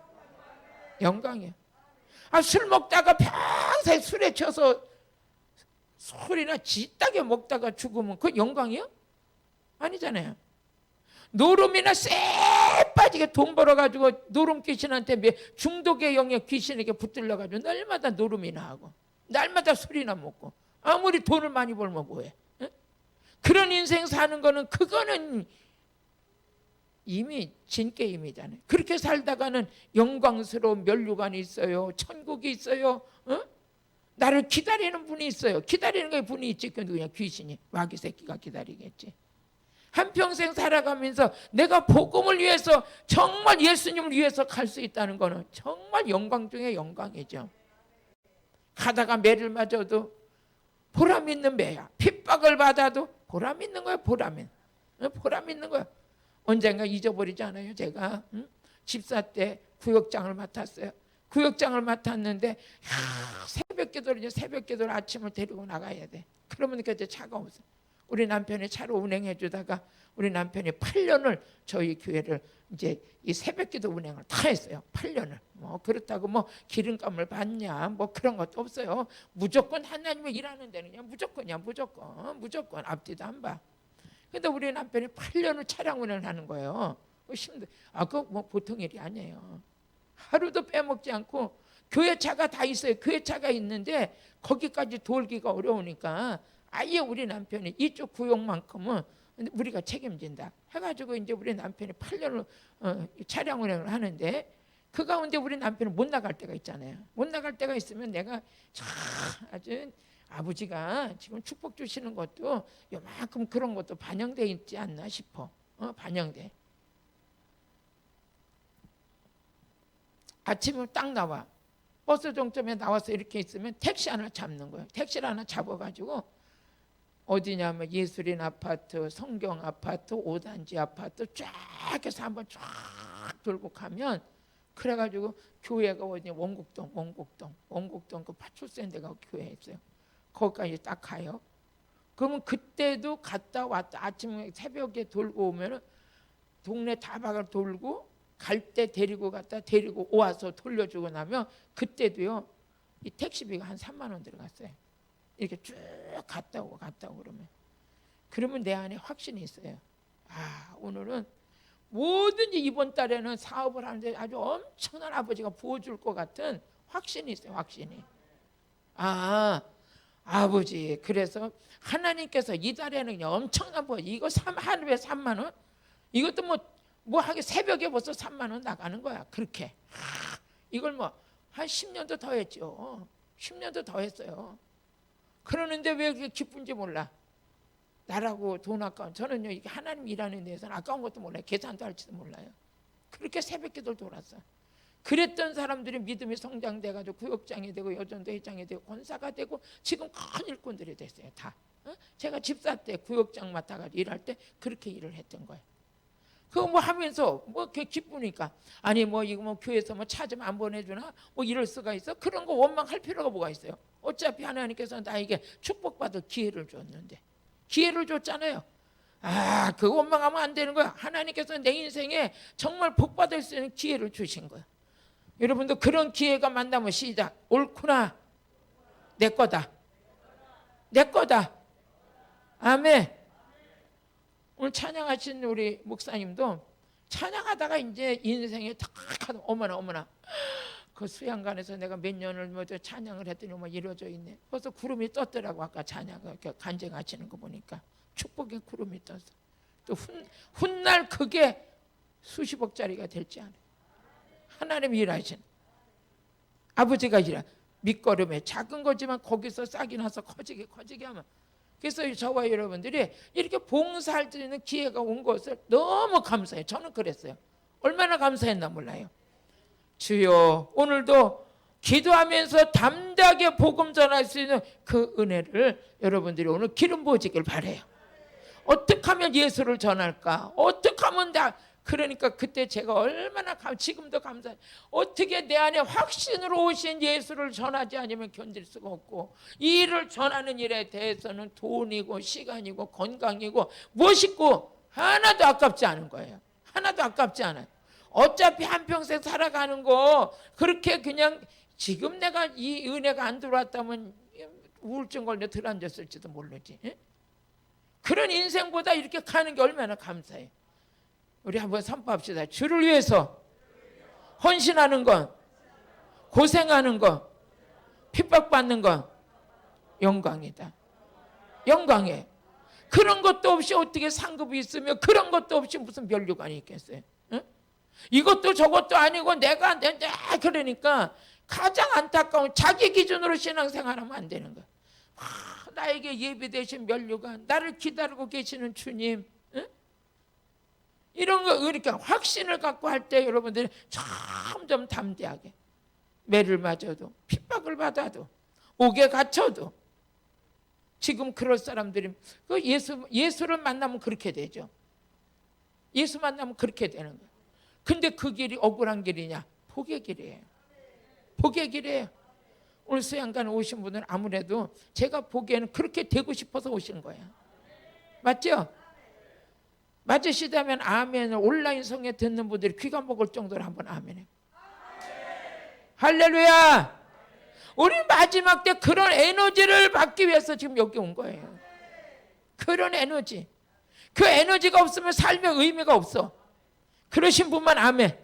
영광이야. 술 먹다가 평생 술에 쳐서 술이나 쥐따게 먹다가 죽으면 그건 영광이야? 아니잖아요. 노름이나 쎄 빠지게 돈 벌어가지고 노름 귀신한테 중독의 영역 귀신에게 붙들려가지고 날마다 노름이나 하고 날마다 술이나 먹고 아무리 돈을 많이 벌면 뭐해? 응? 그런 인생 사는 거는 그거는 이미 진게임이잖아요. 그렇게 살다가는 영광스러운 면류관이 있어요. 천국이 있어요. 나를 기다리는 분이 있어요. 기다리는 게 분이 있지. 그냥 귀신이 마귀 새끼가 기다리겠지. 한평생 살아가면서 내가 복음을 위해서 정말 예수님을 위해서 갈 수 있다는 거는 정말 영광 중에 영광이죠. 가다가 매를 맞아도 보람 있는 매야. 핍박을 받아도 보람 있는 거야. 보람 있는 거야. 언젠가 잊어버리지 않아요. 제가 집사 때 구역장을 맡았어요. 구역장을 맡았는데 새벽 기도를 아침을 데리고 나가야 돼. 그러면 그때 차가 없어. 우리 남편이 차로 운행해 주다가 우리 남편이 8년을 저희 교회를 이제 이 새벽기도 운행을 다 했어요. 8년을. 뭐 그렇다고 뭐 기름감을 받냐 뭐 그런 것도 없어요. 무조건 하나님의 일하는 데는 그냥 무조건이야. 무조건 앞뒤도 안 봐. 근데 우리 남편이 8년을 차량 운행을 하는 거예요. 힘들. 그거 뭐 보통 일이 아니에요. 하루도 빼먹지 않고 교회 차가 다 있어요. 교회 차가 있는데 거기까지 돌기가 어려우니까 아예 우리 남편이 이쪽 구역만큼은 우리가 책임진다 해가지고 이제 우리 남편이 8년을 차량 운행을 하는데 그 가운데 우리 남편은 못 나갈 때가 있잖아요. 못 나갈 때가 있으면 내가 아주 아버지가 지금 축복 주시는 것도 요만큼 그런 것도 반영돼 있지 않나 싶어. 반영돼. 아침에 딱 나와. 버스 종점에 나와서 이렇게 있으면 택시 하나 잡는 거예요. 택시를 하나 잡아가지고 어디냐면 예술인 아파트, 성경 아파트, 5단지 아파트 쫙 해서 한번 쫙 돌고 가면 그래가지고 교회가 어디 원곡동 그 파출센 데가 교회 있어요. 거기까지 딱 가요. 그러면 그때도 갔다 왔다 아침에 새벽에 돌고 오면은 동네 다박을 돌고 갈 때 데리고 갔다 데리고 와서 돌려주고 나면 그때도요 이 택시비가 한 3만 원 들어갔어요. 이렇게 쭉 갔다 오고 그러면 내 안에 확신이 있어요. 오늘은 뭐든지 이번 달에는 사업을 하는데 아주 엄청난 아버지가 부어줄 것 같은 확신이 있어요. 확신이. 아버지 그래서 하나님께서 이 달에는 엄청난 부 이거 하루에 3만 원 이것도 뭐 하게 새벽에 벌써 3만 원 나가는 거야. 그렇게 이걸 뭐 한 10년도 더 했죠. 10년도 더 했어요. 그러는데 왜 그렇게 기쁜지 몰라. 나라고 돈 아까운 저는요 이게 하나님 일하는 데서는 아까운 것도 몰라요. 계산도 할지도 몰라요. 그렇게 새벽기도를 돌았어. 그랬던 사람들이 믿음이 성장돼가지고 구역장이 되고 여전도 회장이 되고 권사가 되고 지금 큰 일꾼들이 됐어요. 다. 제가 집사 때 구역장 맡아가지고 일할 때 그렇게 일을 했던 거예요. 그거 뭐 하면서 뭐 기쁘니까 아니 뭐 이거 뭐 교회에서 뭐 차 좀 안 보내주나 뭐 이럴 수가 있어? 그런 거 원망할 필요가 뭐가 있어요? 어차피 하나님께서 나에게 축복받을 기회를 줬는데, 기회를 줬잖아요. 그거 원망하면 안 되는 거야. 하나님께서 내 인생에 정말 복받을 수 있는 기회를 주신 거야. 여러분도 그런 기회가 만나면 시작. 옳구나. 내 거다. 내 거다. 아멘. 오늘 찬양하신 우리 목사님도 찬양하다가 이제 인생에 탁 어머나 그 수양관에서 내가 몇 년을 먼저 찬양을 했더니 뭐 이루어져 있네. 벌써 구름이 떴더라고. 아까 찬양 간증하시는 거 보니까 축복의 구름이 떴어. 또 훗날 그게 수십억짜리가 될지 않아요. 하나님이 일하신 아버지가 일하 밑거름에 작은 거지만 거기서 싹이 나서 커지게 하면, 그래서 저와 여러분들이 이렇게 봉사할 수 있는 기회가 온 것을 너무 감사해요. 저는 그랬어요. 얼마나 감사했나 몰라요. 주여, 오늘도 기도하면서 담대하게 복음 전할 수 있는 그 은혜를 여러분들이 오늘 기름 부어지길 바라요. 어떻게 하면 예수를 전할까? 어떻게 하면 그러니까 그때 제가 얼마나 지금도 감사해요. 어떻게 내 안에 확신으로 오신 예수를 전하지 않으면 견딜 수가 없고, 이 일을 전하는 일에 대해서는 돈이고 시간이고 건강이고 무엇이고 하나도 아깝지 않은 거예요. 하나도 아깝지 않아요. 어차피 한평생 살아가는 거 그렇게 그냥, 지금 내가 이 은혜가 안 들어왔다면 우울증 걸려 들어앉았을지도 모르지. 그런 인생보다 이렇게 가는 게 얼마나 감사해요. 우리 한번 선포합시다. 주를 위해서 헌신하는 건, 고생하는 건, 핍박받는 건 영광이다. 영광이에요. 그런 것도 없이 어떻게 상급이 있으며 그런 것도 없이 무슨 면류관이 있겠어요? 응? 이것도 저것도 아니고 내가 그러니까 가장 안타까운, 자기 기준으로 신앙생활하면 안 되는 거야. 나에게 예비되신 면류관, 나를 기다리고 계시는 주님, 응? 이런 거 그러니까 확신을 갖고 할 때 여러분들이 점점 담대하게, 매를 맞아도 핍박을 받아도 옥에 갇혀도, 지금 그럴 사람들이 그 예수를 만나면 그렇게 되죠. 예수 만나면 그렇게 되는 거예요. 근데 그 길이 억울한 길이냐? 복의 길이에요. 복의 길이에요. 오늘 수양관 오신 분은 아무래도 제가 보기에는 그렇게 되고 싶어서 오신 거예요. 맞죠? 맞으시다면 아멘을 온라인 성에 듣는 분들이 귀가 먹을 정도로 한번 아멘해. 할렐루야. 우리 마지막 때 그런 에너지를 받기 위해서 지금 여기 온 거예요. 그런 에너지. 그 에너지가 없으면 삶의 의미가 없어. 그러신 분만 아멘.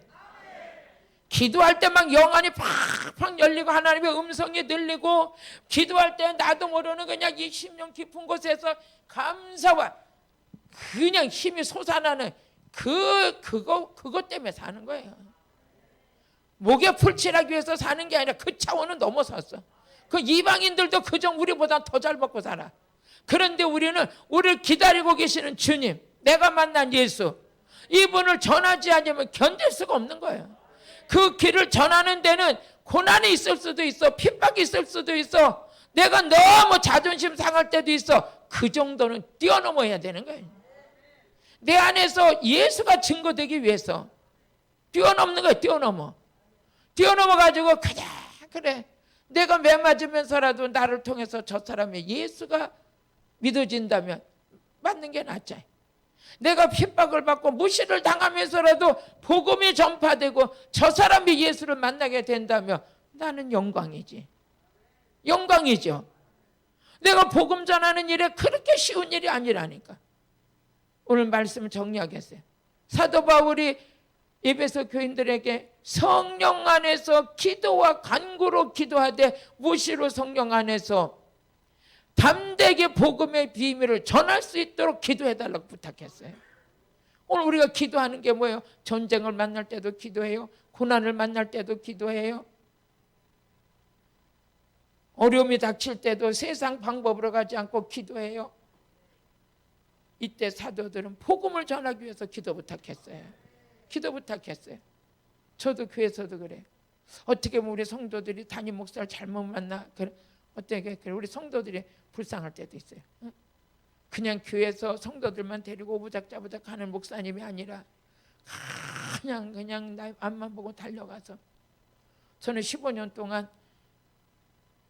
기도할 때 막 영안이 팍팍 열리고 하나님의 음성이 들리고, 기도할 때 나도 모르는 그냥 이 심령 깊은 곳에서 감사와 그냥 힘이 솟아나는 그것 때문에 사는 거예요. 목에 풀칠하기 위해서 사는 게 아니라 그 차원은 넘어섰어. 그 이방인들도 그저 우리보다 더 잘 먹고 살아. 그런데 우리는 우리를 기다리고 계시는 주님, 내가 만난 예수, 이분을 전하지 않으면 견딜 수가 없는 거예요. 그 길을 전하는 데는 고난이 있을 수도 있어, 핍박이 있을 수도 있어, 내가 너무 자존심 상할 때도 있어. 그 정도는 뛰어넘어야 되는 거예요. 내 안에서 예수가 증거되기 위해서 뛰어넘는 거예요. 뛰어넘어가지고 그래 내가 매 맞으면서라도 나를 통해서 저 사람의 예수가 믿어진다면 맞는 게 낫지. 내가 핍박을 받고 무시를 당하면서라도 복음이 전파되고 저 사람이 예수를 만나게 된다면 나는 영광이지. 영광이죠. 내가 복음 전하는 일에 그렇게 쉬운 일이 아니라니까. 오늘 말씀을 정리하겠어요. 사도 바울이 에베소 교인들에게 성령 안에서 기도와 간구로 기도하되 무시로 성령 안에서 담대하게 복음의 비밀을 전할 수 있도록 기도해달라고 부탁했어요. 오늘 우리가 기도하는 게 뭐예요? 전쟁을 만날 때도 기도해요. 고난을 만날 때도 기도해요. 어려움이 닥칠 때도 세상 방법으로 가지 않고 기도해요. 이때 사도들은 복음을 전하기 위해서 기도 부탁했어요. 저도 교회에서도 그래요. 어떻게 보면 우리 성도들이 담임 목사를 잘못 만나, 어떻게 그래? 우리 성도들이 불쌍할 때도 있어요. 그냥 교회에서 성도들만 데리고 오부작자부작 하는 목사님이 아니라 그냥 나 앞만 보고 달려가서, 저는 15년 동안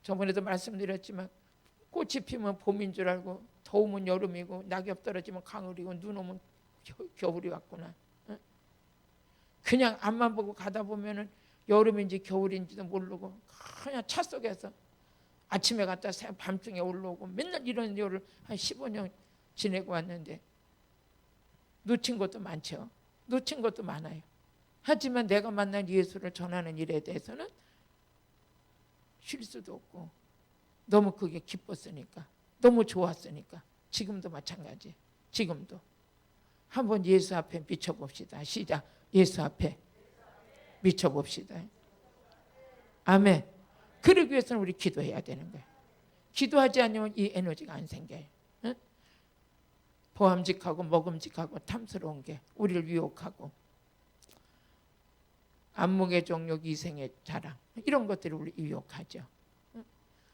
저번에도 말씀드렸지만 꽃이 피면 봄인 줄 알고 더우면 여름이고 낙엽 떨어지면 가을이고 눈 오면 겨울이 왔구나. 그냥 앞만 보고 가다 보면은 여름인지 겨울인지도 모르고 그냥 차 속에서 아침에 갔다 밤중에 올라오고 맨날 이런 일을 한 15년 지내고 왔는데 놓친 것도 많죠. 놓친 것도 많아요. 하지만 내가 만난 예수를 전하는 일에 대해서는 쉴 수도 없고 너무 그게 기뻤으니까, 너무 좋았으니까. 지금도 마찬가지. 지금도 한번 예수 앞에 미쳐봅시다. 시작. 예수 앞에 미쳐봅시다. 아멘. 그러기 위해서는 우리 기도해야 되는 거예요. 기도하지 않으면 이 에너지가 안 생겨요. 응? 보암직하고 먹음직하고 탐스러운 게 우리를 유혹하고 안목의 종욕, 이생의 자랑, 이런 것들이 우리 유혹하죠.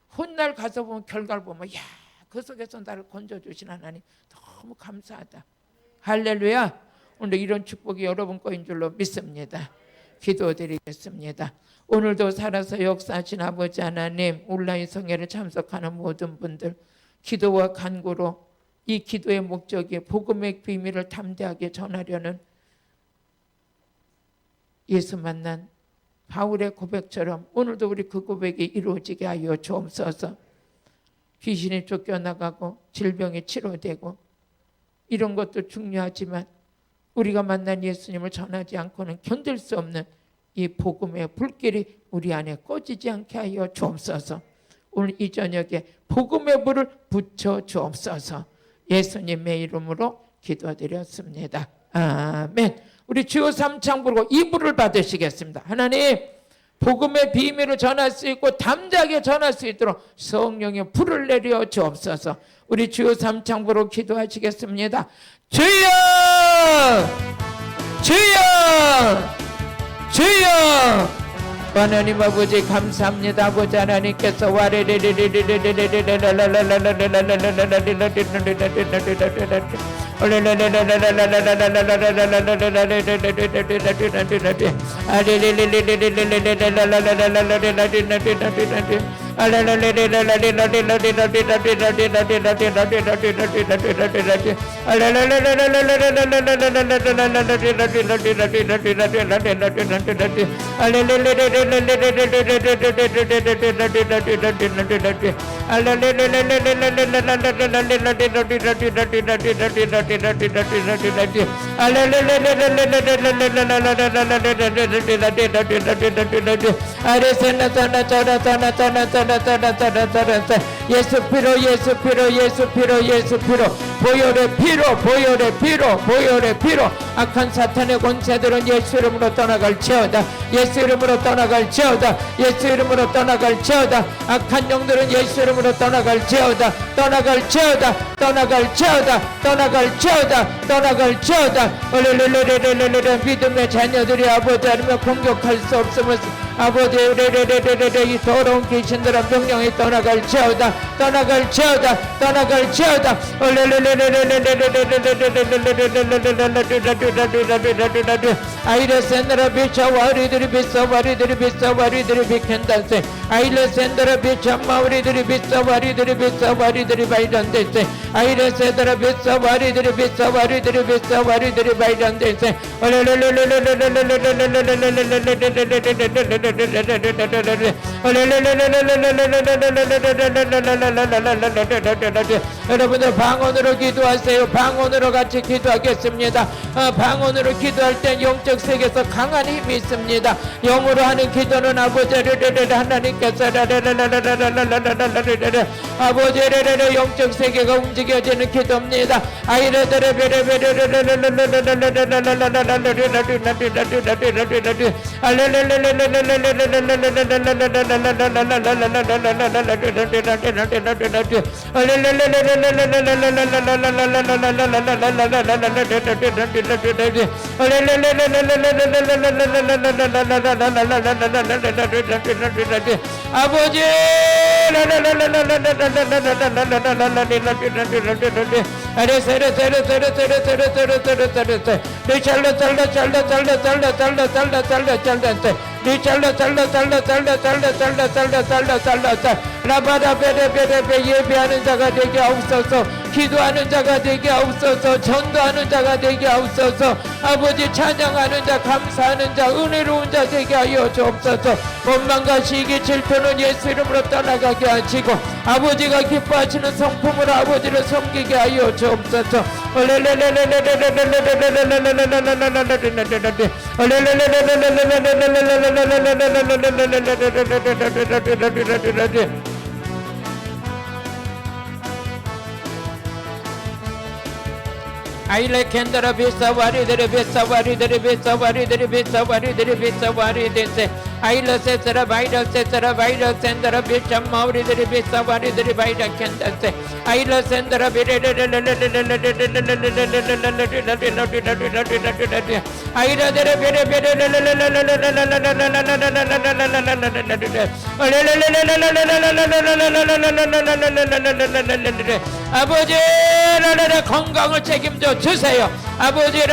훗날 가서 보면 결과를 보면 야, 그 속에서 나를 건져주신 하나님 너무 감사하다. 할렐루야. 오늘 이런 축복이 여러분 거인 줄로 믿습니다. 기도드리겠습니다. 오늘도 살아서 역사하신 아버지 하나님, 온라인 성회를 참석하는 모든 분들 기도와 간구로 이 기도의 목적이 복음의 비밀을 담대하게 전하려는 예수 만난 바울의 고백처럼 오늘도 우리 그 고백이 이루어지게 하여 주옵소서. 귀신이 쫓겨나가고 질병이 치료되고 이런 것도 중요하지만 우리가 만난 예수님을 전하지 않고는 견딜 수 없는 이 복음의 불길이 우리 안에 꺼지지 않게 하여 주옵소서. 오늘 이 저녁에 복음의 불을 붙여 주옵소서. 예수님의 이름으로 기도드렸습니다. 아멘. 우리 주여 3창 부르고 이 불을 받으시겠습니다. 하나님, 복음의 비밀을 전할 수 있고 담대하게 전할 수 있도록 성령의 불을 내려 주옵소서. 우리 주여 3창 부르고 기도하시겠습니다. 주여! 주여! 주여! 하나님 아버지 감사합니다. 아버지 하나님께서 예수 피로 예수 피로 예수 피로 예수 피로 보혈의 피로 보혈의 피로 보혈의 피로 악한 사탄의 권세들은 예수 이름으로 떠나갈지어다. 예수 이름으로 떠나갈지어다. 예수 이름으로 떠나갈지어다. 악한 영들은 예수 이름으로 떠나갈지어다. 떠나갈지어다. 떠나갈지어다. 떠나갈지어다. 떠나갈지어다. 믿음의 자녀들이 아버지 하나님을 공격할 수 없음을 아버지 이 더러운 귀신들은 명령이 떠나갈지어다. 떠나갈지어다. 떠나갈지어다. 아이레센드라 비차 와리들이 비싸 와리들이 비싸 와리들이 비켄다세 아이레센드라 비차 마우리들이 비싸 와리들이 비싸 와리들이 발전되세 아이레센드라 비싸 와리들이 비싸 와리들이 비싸 와리들이 발전되세 여러분들 방언으로 기도하세요. 방언으로 같이 기도하겠습니다. 방언으로 기도할 때 영적 세계에서 강한 힘이 있습니다. 영으로 하는 기도는 아버지를 하나님께서 아버지를 영적 세계가 움직여지는 기도입니다. 아버지 라바라베레베레베 예배하는 자가 되게 하옵소서. 기도하는 자가 되게 하옵소서. 전도하는 자가 되게 하옵소서. 아버지 찬양하는 자, 감사하는 자, 은혜로운 자 되게 하여 주옵소서. 원망과 시기 질투는 예수 이름으로 떠나가게 하시고 아버지가 기뻐하시는 성품으로 아버지를 섬기게 하여 주옵소서. Aile kendara besa vari dere besa vari dere besa vari dere besa vari dere besa vari dese aile se tera vaira sendara besa mauri dere besa vari dere vaira kendase aile sendara bere aile dere bere 아버지 나라의 건강을 책임져 주세요. 아버지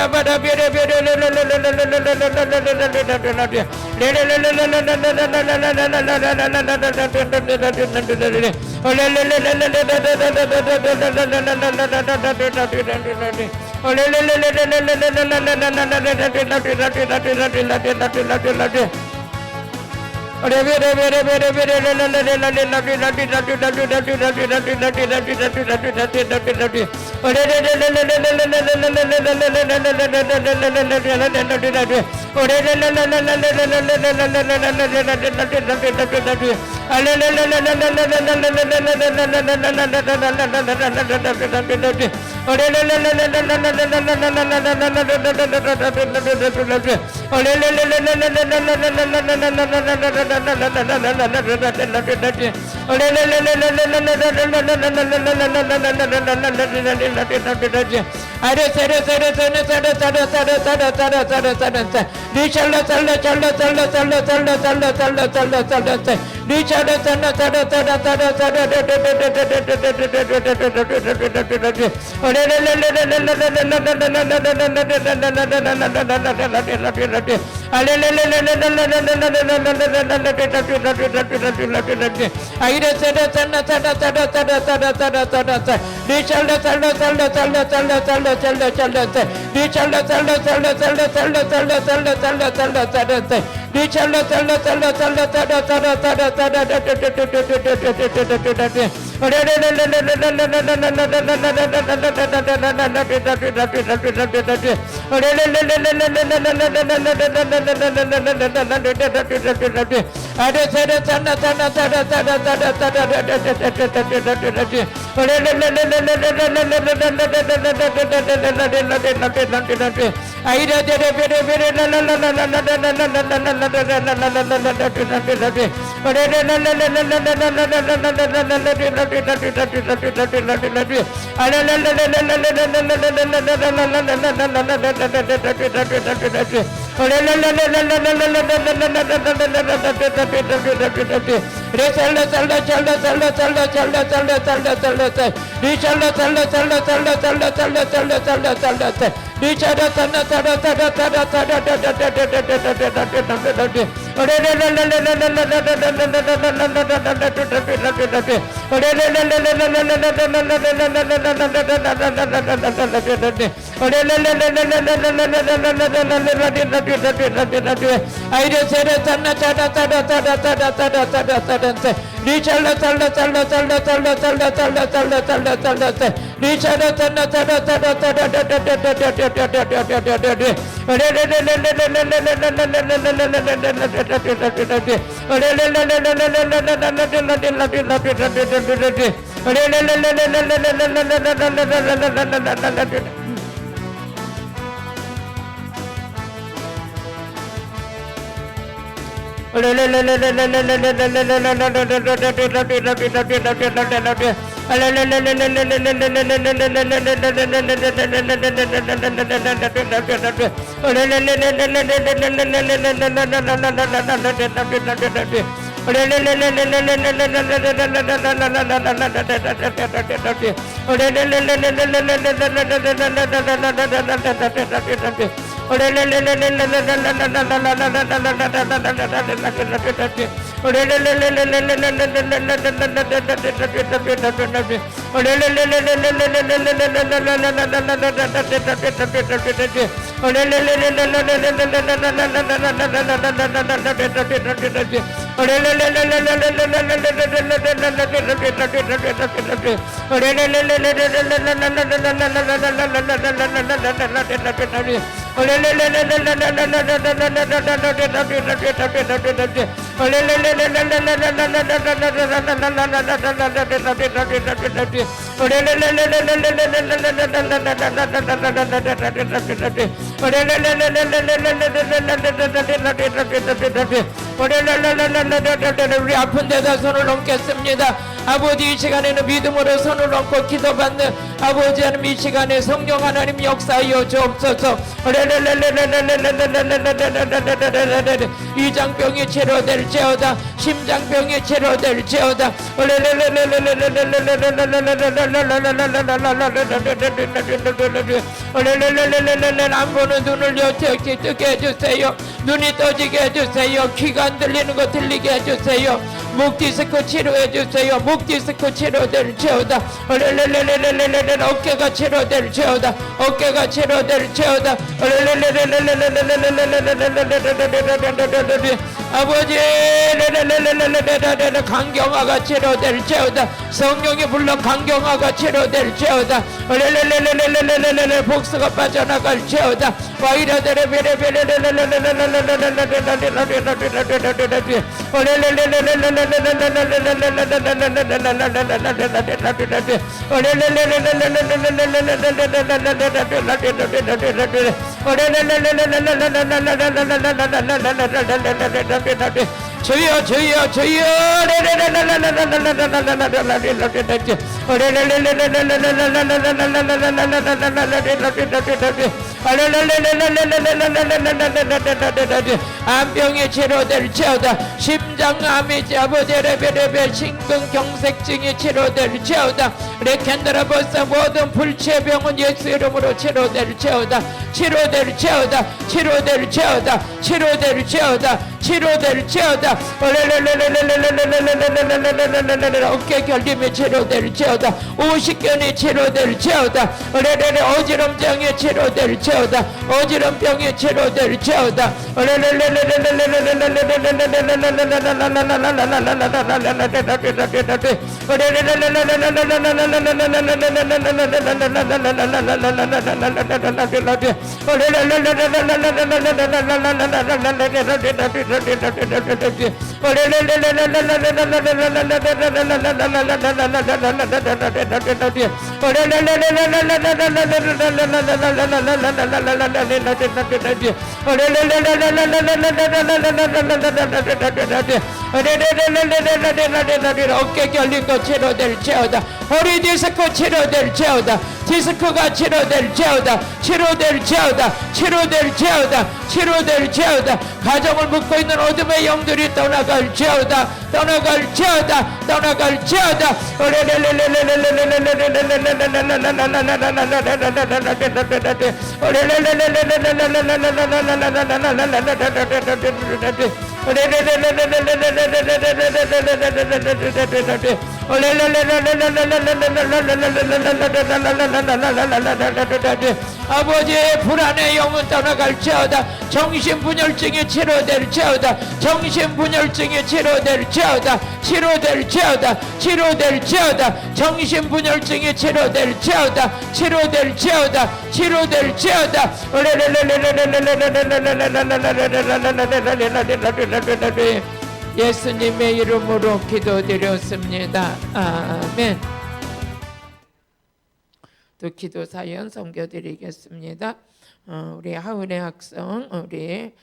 우리 아픈 데다 손을 얹겠습니다. 아버지 이 시간에는 믿음으로 손을 얹고 기도받는 아버지 하나님 이 시간에 성령 하나님 역사하여 주옵소서. 위장병이 치료될지어다 심장병이 치료될지어다 안 보는 눈을 뜨게 해주세요. 눈이 떠지게 해주세요. 귀가 안 들리는 거 들리게 해주세요. 목 디스크 치료해 주세요. 목 디스크 치료될지어다. 어깨가 치료될지어다. 어깨가 치료될지어다. 아버지 강경화가 치료될지어다. 성령이 불러 강경화가 치료될지어다. 복수가 빠져나갈지어다. 주여 주여 주여 암병이 치료될지어다. 심장암이 아버지 레벨 심근경색증이 치료될지어다. 레켄드라버사 모든 불치의 병은 예수 이름으로 치료될지어다. 치료될지어다. 치료될지어다. 치료될지어다. 치료될지어다. 어깨 결림이 치료될지어다. 오십견이 치료될지어다. 어지럼증이 치료될지어다. 어지럼병이 치료될지어다. 어깨 결림도 치료될지어다. 허리 디스크 치료될지어다. 디스크가 치료될지어다. 치료될지어다. 치료될지어다. 치료될지어다. 가정을 묶고 있는 어둠의 영들이 떠나갈지어다. 떠나갈지어다. 떠나갈지어다. 아버지의 불안의 영은 떠나갈지어다. 정신분열증이 치료될지어다. 정신분열증이 치료될지어다. 치료될지어다. 치료될지어다. 정신분열증이 치료될지어다. 치료될지어다. 치료될지어다. 예수님의 이름으로 기도드렸습니다. 아멘. 또 기도 사연 섬겨드리겠습니다. 우리 하은의 학생 우리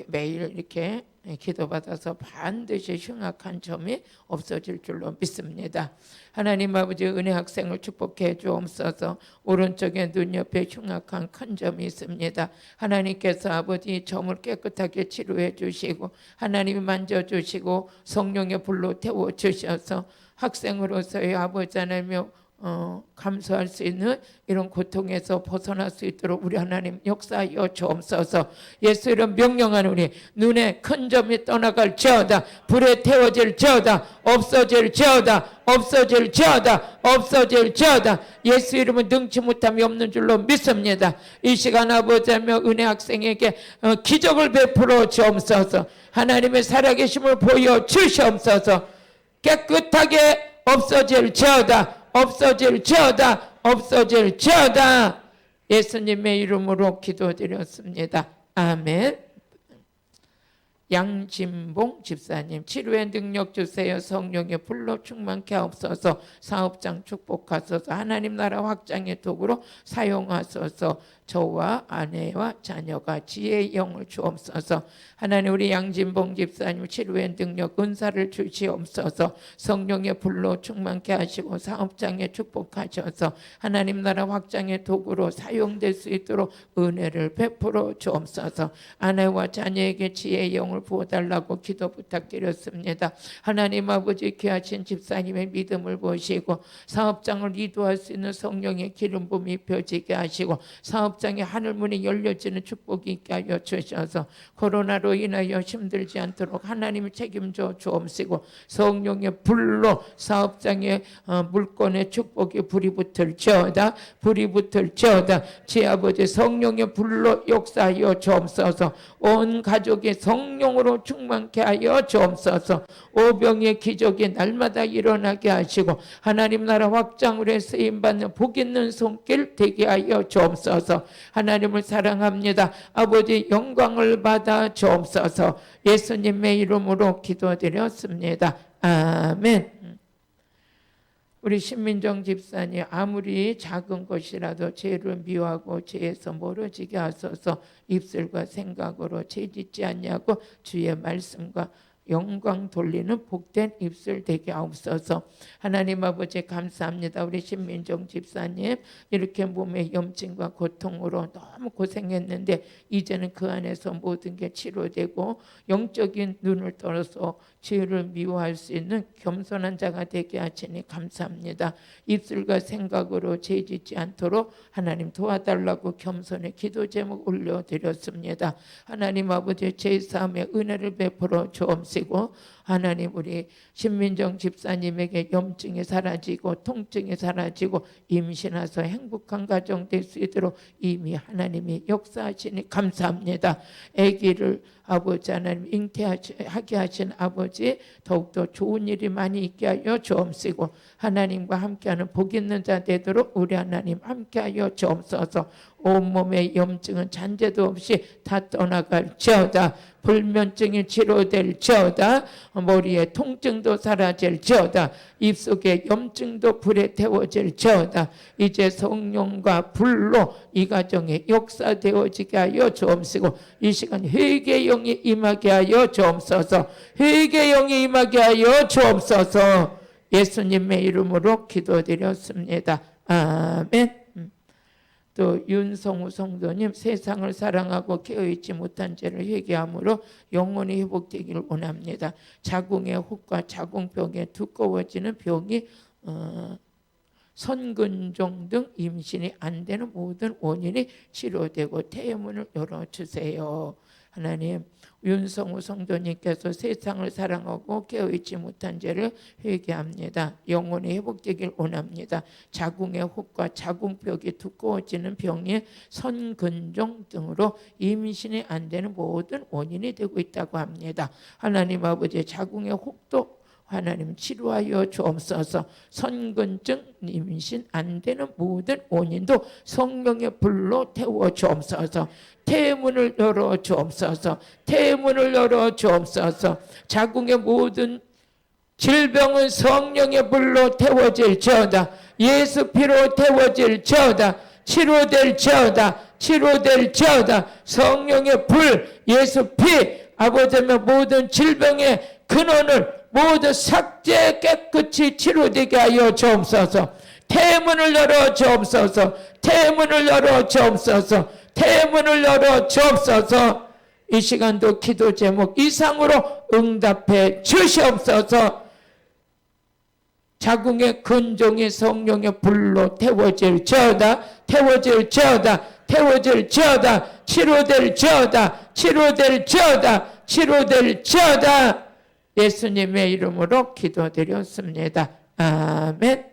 매일 이렇게 기도받아서 반드시 흉악한 점이 없어질 줄로 믿습니다. 하나님 아버지 은혜 학생을 축복해 주옵소서. 오른쪽에 눈 옆에 흉악한 큰 점이 있습니다. 하나님께서 아버지 점을 깨끗하게 치료해 주시고 하나님이 만져주시고 성령의 불로 태워주셔서 학생으로서의 아버지 하나님의 감수할 수 있는 이런 고통에서 벗어날 수 있도록 우리 하나님 역사하여 주옵소서. 예수 이름 명령하는 우리 눈에 큰 점이 떠나갈지어다. 불에 태워질지어다. 없어질지어다. 없어질지어다. 없어질지어다. 예수 이름은 능치 못함이 없는 줄로 믿습니다. 이 시간 아버지며 은혜 학생에게 기적을 베풀어 주옵소서. 하나님의 살아계심을 보여주시옵소서. 깨끗하게 없어질지어다. 없어질지어다. 없어질지어다. 예수님의 이름으로 기도드렸습니다. 아멘. 양진봉 집사님, 치료의 능력 주세요. 성령의 불로 충만케 하옵소서. 사업장 축복하소서. 하나님 나라 확장의 도구로 사용하소서. 저와 아내와 자녀가 지혜의 영을 주옵소서. 하나님 우리 양진봉 집사님 치료의 능력 은사를 주시옵소서. 성령의 불로 충만케 하시고 사업장에 축복하셔서 하나님 나라 확장의 도구로 사용될 수 있도록 은혜를 베풀어 주옵소서. 아내와 자녀에게 지혜의 영을 부어달라고 기도 부탁드렸습니다. 하나님 아버지 귀하신 집사님의 믿음을 보시고 사업장을 리도할 수 있는 성령의 기름 부음이 입혀지게 하시고 사업장의 하늘문이 열려지는 축복이 있게 하여 주셔서 코로나로 인하여 힘들지 않도록 하나님이 책임져 주옵시고 성령의 불로 사업장의 물건의 축복이 불이 붙을지어다. 불이 붙을지어다. 제 아버지 성령의 불로 역사하여 주옵소서. 온 가족이 성령으로 충만케 하여 주옵소서. 오병의 기적이 날마다 일어나게 하시고 하나님 나라 확장으로 쓰임받는 복 있는 손길 되게 하여 주옵소서. 하나님을 사랑합니다. 아버지 영광을 받아 주옵소서. 예수님의 이름으로 기도드렸습니다. 아멘. 우리 신민정 집사님 아무리 작은 것이라도 죄를 미워하고 죄에서 멀어지게 하소서. 입술과 생각으로 죄 짓지 않냐고 주의 말씀과 영광 돌리는 복된 입술 되게 하옵소서. 하나님 아버지 감사합니다. 우리 신민정 집사님 이렇게 몸의 염증과 고통으로 너무 고생했는데 이제는 그 안에서 모든 게 치료되고 영적인 눈을 떨어서 죄를 미워할 수 있는 겸손한 자가 되게 하시니 감사합니다. 입술과 생각으로 죄 짓지 않도록 하나님 도와달라고 겸손의 기도 제목 올려드렸습니다. 하나님 아버지 제사함의 은혜를 베풀어 주옵시고 하나님 우리 신민정 집사님에게 염증이 사라지고 통증이 사라지고 임신해서 행복한 가정 될 수 있도록 이미 하나님이 역사하시니 감사합니다. 아기를 아버지 하나님 잉태하게 하신 아버지 더욱더 좋은 일이 많이 있게 하여 주옵시고 하나님과 함께하는 복 있는 자 되도록 우리 하나님 함께하여 주옵소서. 온몸의 염증은 잔재도 없이 다 떠나갈지어다. 불면증이 치료될지어다. 머리에 통증도 사라질지어다. 입속의 염증도 불에 태워질지어다. 이제 성령과 불로 이 가정에 역사되어지게 하여 주옵시고 이 시간 회개의 영이 임하게 하여 주옵소서. 회개의 영이 임하게 하여 주옵소서. 예수님의 이름으로 기도드렸습니다. 아멘. 또 윤성우 성도님 세상을 사랑하고 깨어있지 못한 죄를 회개함으로 영혼이 회복되기를 원합니다. 자궁의 혹과 자궁벽에 두꺼워지는 병이 선근종 등 임신이 안 되는 모든 원인이 치료되고 태문을 열어주세요. 하나님 윤성우 성도님께서 세상을 사랑하고 깨어있지 못한 죄를 회개합니다. 영혼이 회복되길 원합니다. 자궁의 혹과 자궁벽이 두꺼워지는 병이 선근종 등으로 임신이 안 되는 모든 원인이 되고 있다고 합니다. 하나님 아버지 자궁의 혹도 하나님 치료하여 주옵소서. 선근증 임신 안 되는 모든 원인도 성령의 불로 태워 주옵소서. 태문을 열어 주옵소서. 태문을 열어 주옵소서. 자궁의 모든 질병은 성령의 불로 태워질지어다. 예수 피로 태워질지어다. 치료될지어다. 치료될지어다. 성령의 불 예수 피 아버지의 모든 질병의 근원을 모두 삭제 깨끗이 치료되게 하여 주옵소서. 태문을 열어 주옵소서. 태문을 열어 주옵소서. 태문을 열어 주옵소서. 이 시간도 기도 제목 이상으로 응답해 주시옵소서. 자궁의 근종이 성령의 불로 태워질지어다. 태워질지어다. 태워질지어다. 치료될지어다. 치료될지어다. 치료될지어다. 예수님의 이름으로 기도드렸습니다. 아멘.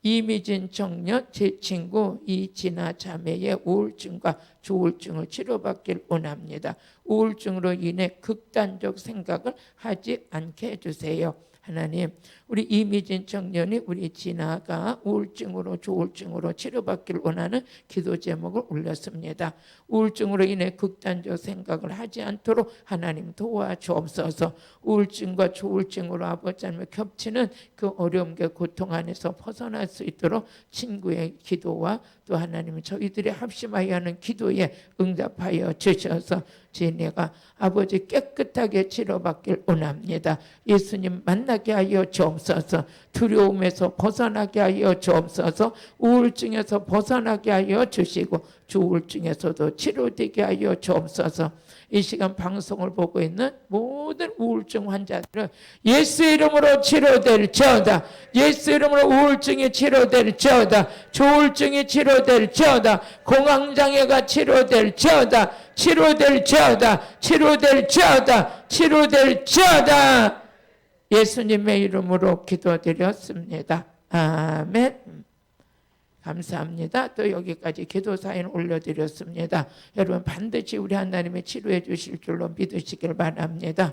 이미진 청년 제 친구 이진아 자매의 우울증과 조울증을 치료받길 원합니다. 우울증으로 인해 극단적 생각을 하지 않게 해주세요. 하나님, 우리 이미진 청년이 우리 진아가 우울증으로 조울증으로 치료받길 원하는 기도 제목을 올렸습니다. 우울증으로 인해 극단적 생각을 하지 않도록 하나님 도와주옵소서. 우울증과 조울증으로 아버지 하나님 겹치는 그 어려움과 고통 안에서 벗어날 수 있도록 친구의 기도와 또 하나님 저희들이 합심하여 하는 기도에 응답하여 주셔서 진이가 아버지 깨끗하게 치료받길 원합니다. 예수님 만나게 하여 주옵소서. 두려움에서 벗어나게 하여 주옵소서. 우울증에서 벗어나게 하여 주시고 조울증에서도 치료되게 하여 주옵소서. 이 시간 방송을 보고 있는 모든 우울증 환자들은 예수 이름으로 치료될지어다. 예수 이름으로 우울증이 치료될지어다. 조울증이 치료될지어다. 공황장애가 치료될지어다. 치료될지어다. 치료될지어다. 치료될지어다. 예수님의 이름으로 기도드렸습니다. 아멘. 감사합니다. 또 여기까지 기도 사연 올려드렸습니다. 여러분 반드시 우리 하나님이 치료해 주실 줄로 믿으시길 바랍니다.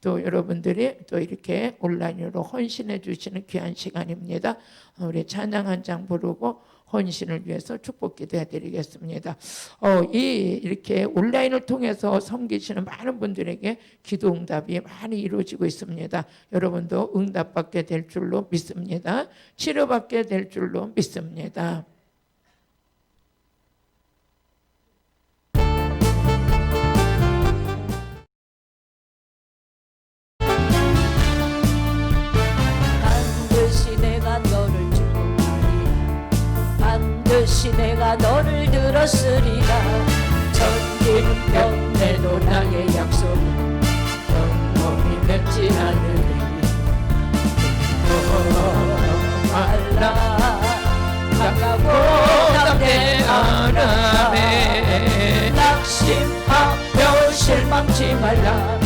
또 여러분들이 또 이렇게 온라인으로 헌신해 주시는 귀한 시간입니다. 우리 찬양 한 장 부르고 헌신을 위해서 축복 기도해 드리겠습니다. 이렇게 온라인을 통해서 섬기시는 많은 분들에게 기도 응답이 많이 이루어지고 있습니다. 여러분도 응답받게 될 줄로 믿습니다. 치료받게 될 줄로 믿습니다. 반드시 내가 너를 반드시 내가 너를 들었으리라. 천지는 변해도 나의 약속은 영원히 맺지 않으리. 말라 강하고 담대하라매. 낙심하며 실망치 말라.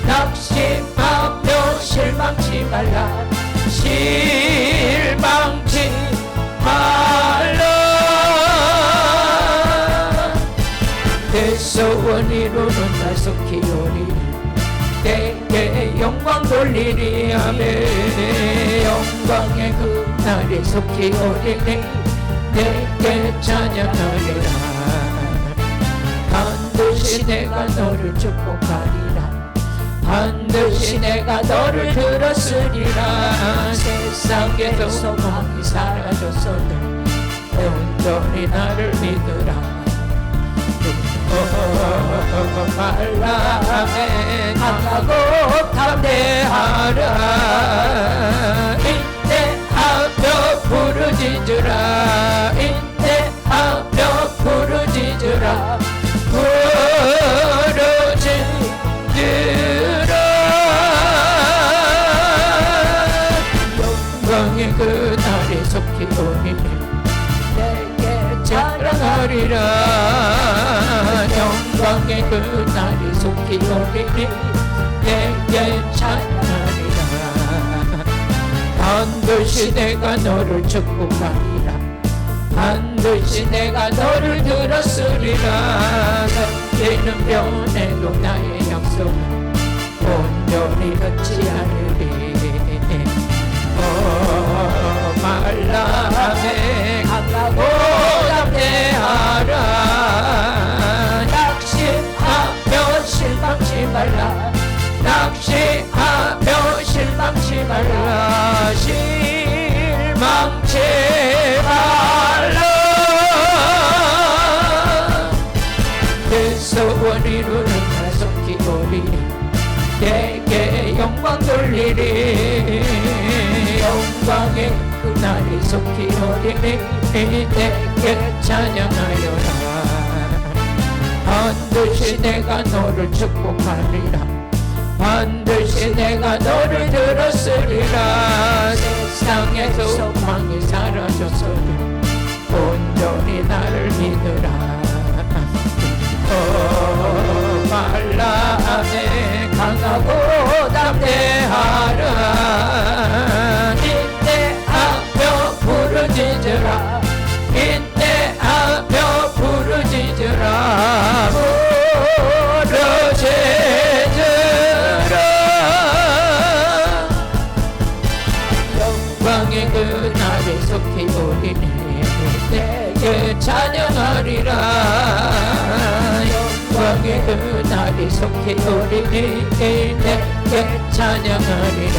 낙심하며 실망치 말라. 실망치 말라. 내 소원 이루는 날 속히 오리니 내게 영광 돌리리. 아멘. 영광의 그날이 속히 오리니 내게 찬양하리라. 반드시 내가 너를 축복하리라. 반드시 내가 너를 들었으리라. 세상에도 소망이 사라졌어도 온전히 나를 믿으라. 말라매 강하고 담대하라. 인내하며 부르짖으라. 인내하며 부르짖으라. 부르짖으라. 영광의 그날이 속히 오리니 내게 찬양하리라. 영광의 그날이 속히 오리니 내게 찬양하리라. 반드시 내가 너를 축복하리라. 반드시 내가 너를 들었으리라. 견디는 변해도 나의 약속은 온전히 걷지 않으리. 말라매 강하고 담대하라. 낙심하며 실망치 말라. 낙심하며 실망치 말라. 실망치 말라. 내 소원 이루는 날 속히 오리니 내게 영광 돌리리. 영광의 그날이 속히 오리니 내게 찬양하여라. 반드시 내가 너를 축복하리라. 반드시 내가 너를 들었으리라. 세상의 소망이 사라졌어도 온전히 나를 믿으라. 말라에 강하고 담대하라. 인내하며 부르짖으라. 인내하며 부르짖으라. 부르짖으라. 영광의 그날이 속히 오리니 내게 찬양하리라. 영광의 그날이 속히 오리니 내게 찬양하리라.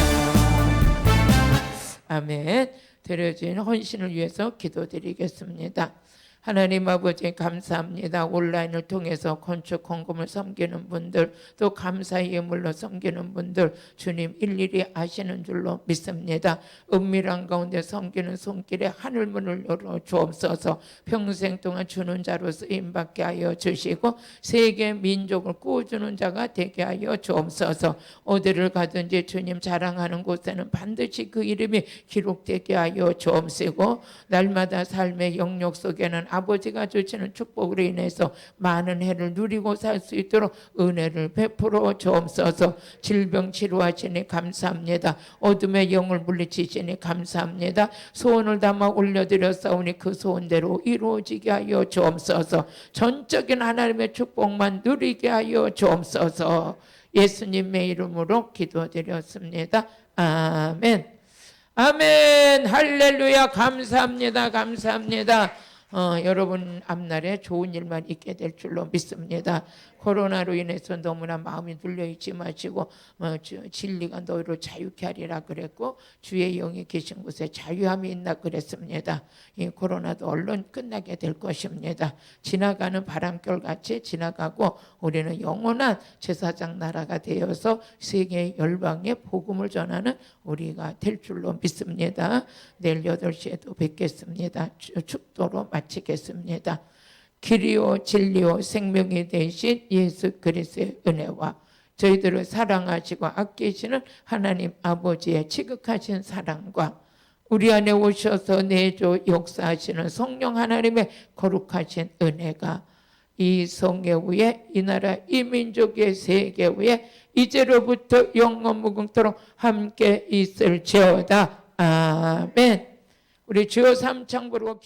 아멘. 드려진 헌신을 위해서 기도드리겠습니다. 하나님 아버지 감사합니다. 온라인을 통해서 건축 헌금을 섬기는 분들, 또 감사의 예물로 섬기는 분들 주님 일일이 아시는 줄로 믿습니다. 은밀한 가운데 섬기는 손길에 하늘문을 열어 주옵소서. 평생 동안 주는 자로 쓰임받게 하여 주시고 세계 민족을 꾸어주는 자가 되게 하여 주옵소서. 어디를 가든지 주님 자랑하는 곳에는 반드시 그 이름이 기록되게 하여 주옵시고 날마다 삶의 영역 속에는 아버지가 주시는 축복으로 인해서 많은 해를 누리고 살 수 있도록 은혜를 베풀어 주옵소서. 질병 치료하시니 감사합니다. 어둠의 영을 물리치시니 감사합니다. 소원을 담아 올려드렸사오니 그 소원대로 이루어지게 하여 주옵소서. 전적인 하나님의 축복만 누리게 하여 주옵소서. 예수님의 이름으로 기도드렸습니다. 아멘. 아멘. 할렐루야. 감사합니다. 감사합니다. 여러분 앞날에 좋은 일만 있게 될 줄로 믿습니다. 코로나로 인해서 너무나 마음이 눌려있지 마시고 진리가 너희를 자유케 하리라 그랬고 주의 영이 계신 곳에 자유함이 있나 그랬습니다. 이 코로나도 얼른 끝나게 될 것입니다. 지나가는 바람결같이 지나가고 우리는 영원한 제사장 나라가 되어서 세계 열방에 복음을 전하는 우리가 될 줄로 믿습니다. 내일 8시에도 뵙겠습니다. 축도로 마치겠습니다. 길이요 진리요 생명이 되신 예수 그리스도의 은혜와 저희들을 사랑하시고 아끼시는 하나님 아버지의 지극하신 사랑과 우리 안에 오셔서 내조 역사하시는 성령 하나님의 거룩하신 은혜가 이 성회 위에 이 나라 이 민족의 세계 위에 이제로부터 영원 무궁토록 함께 있을지어다. 아멘. 우리 주여 삼창 부르고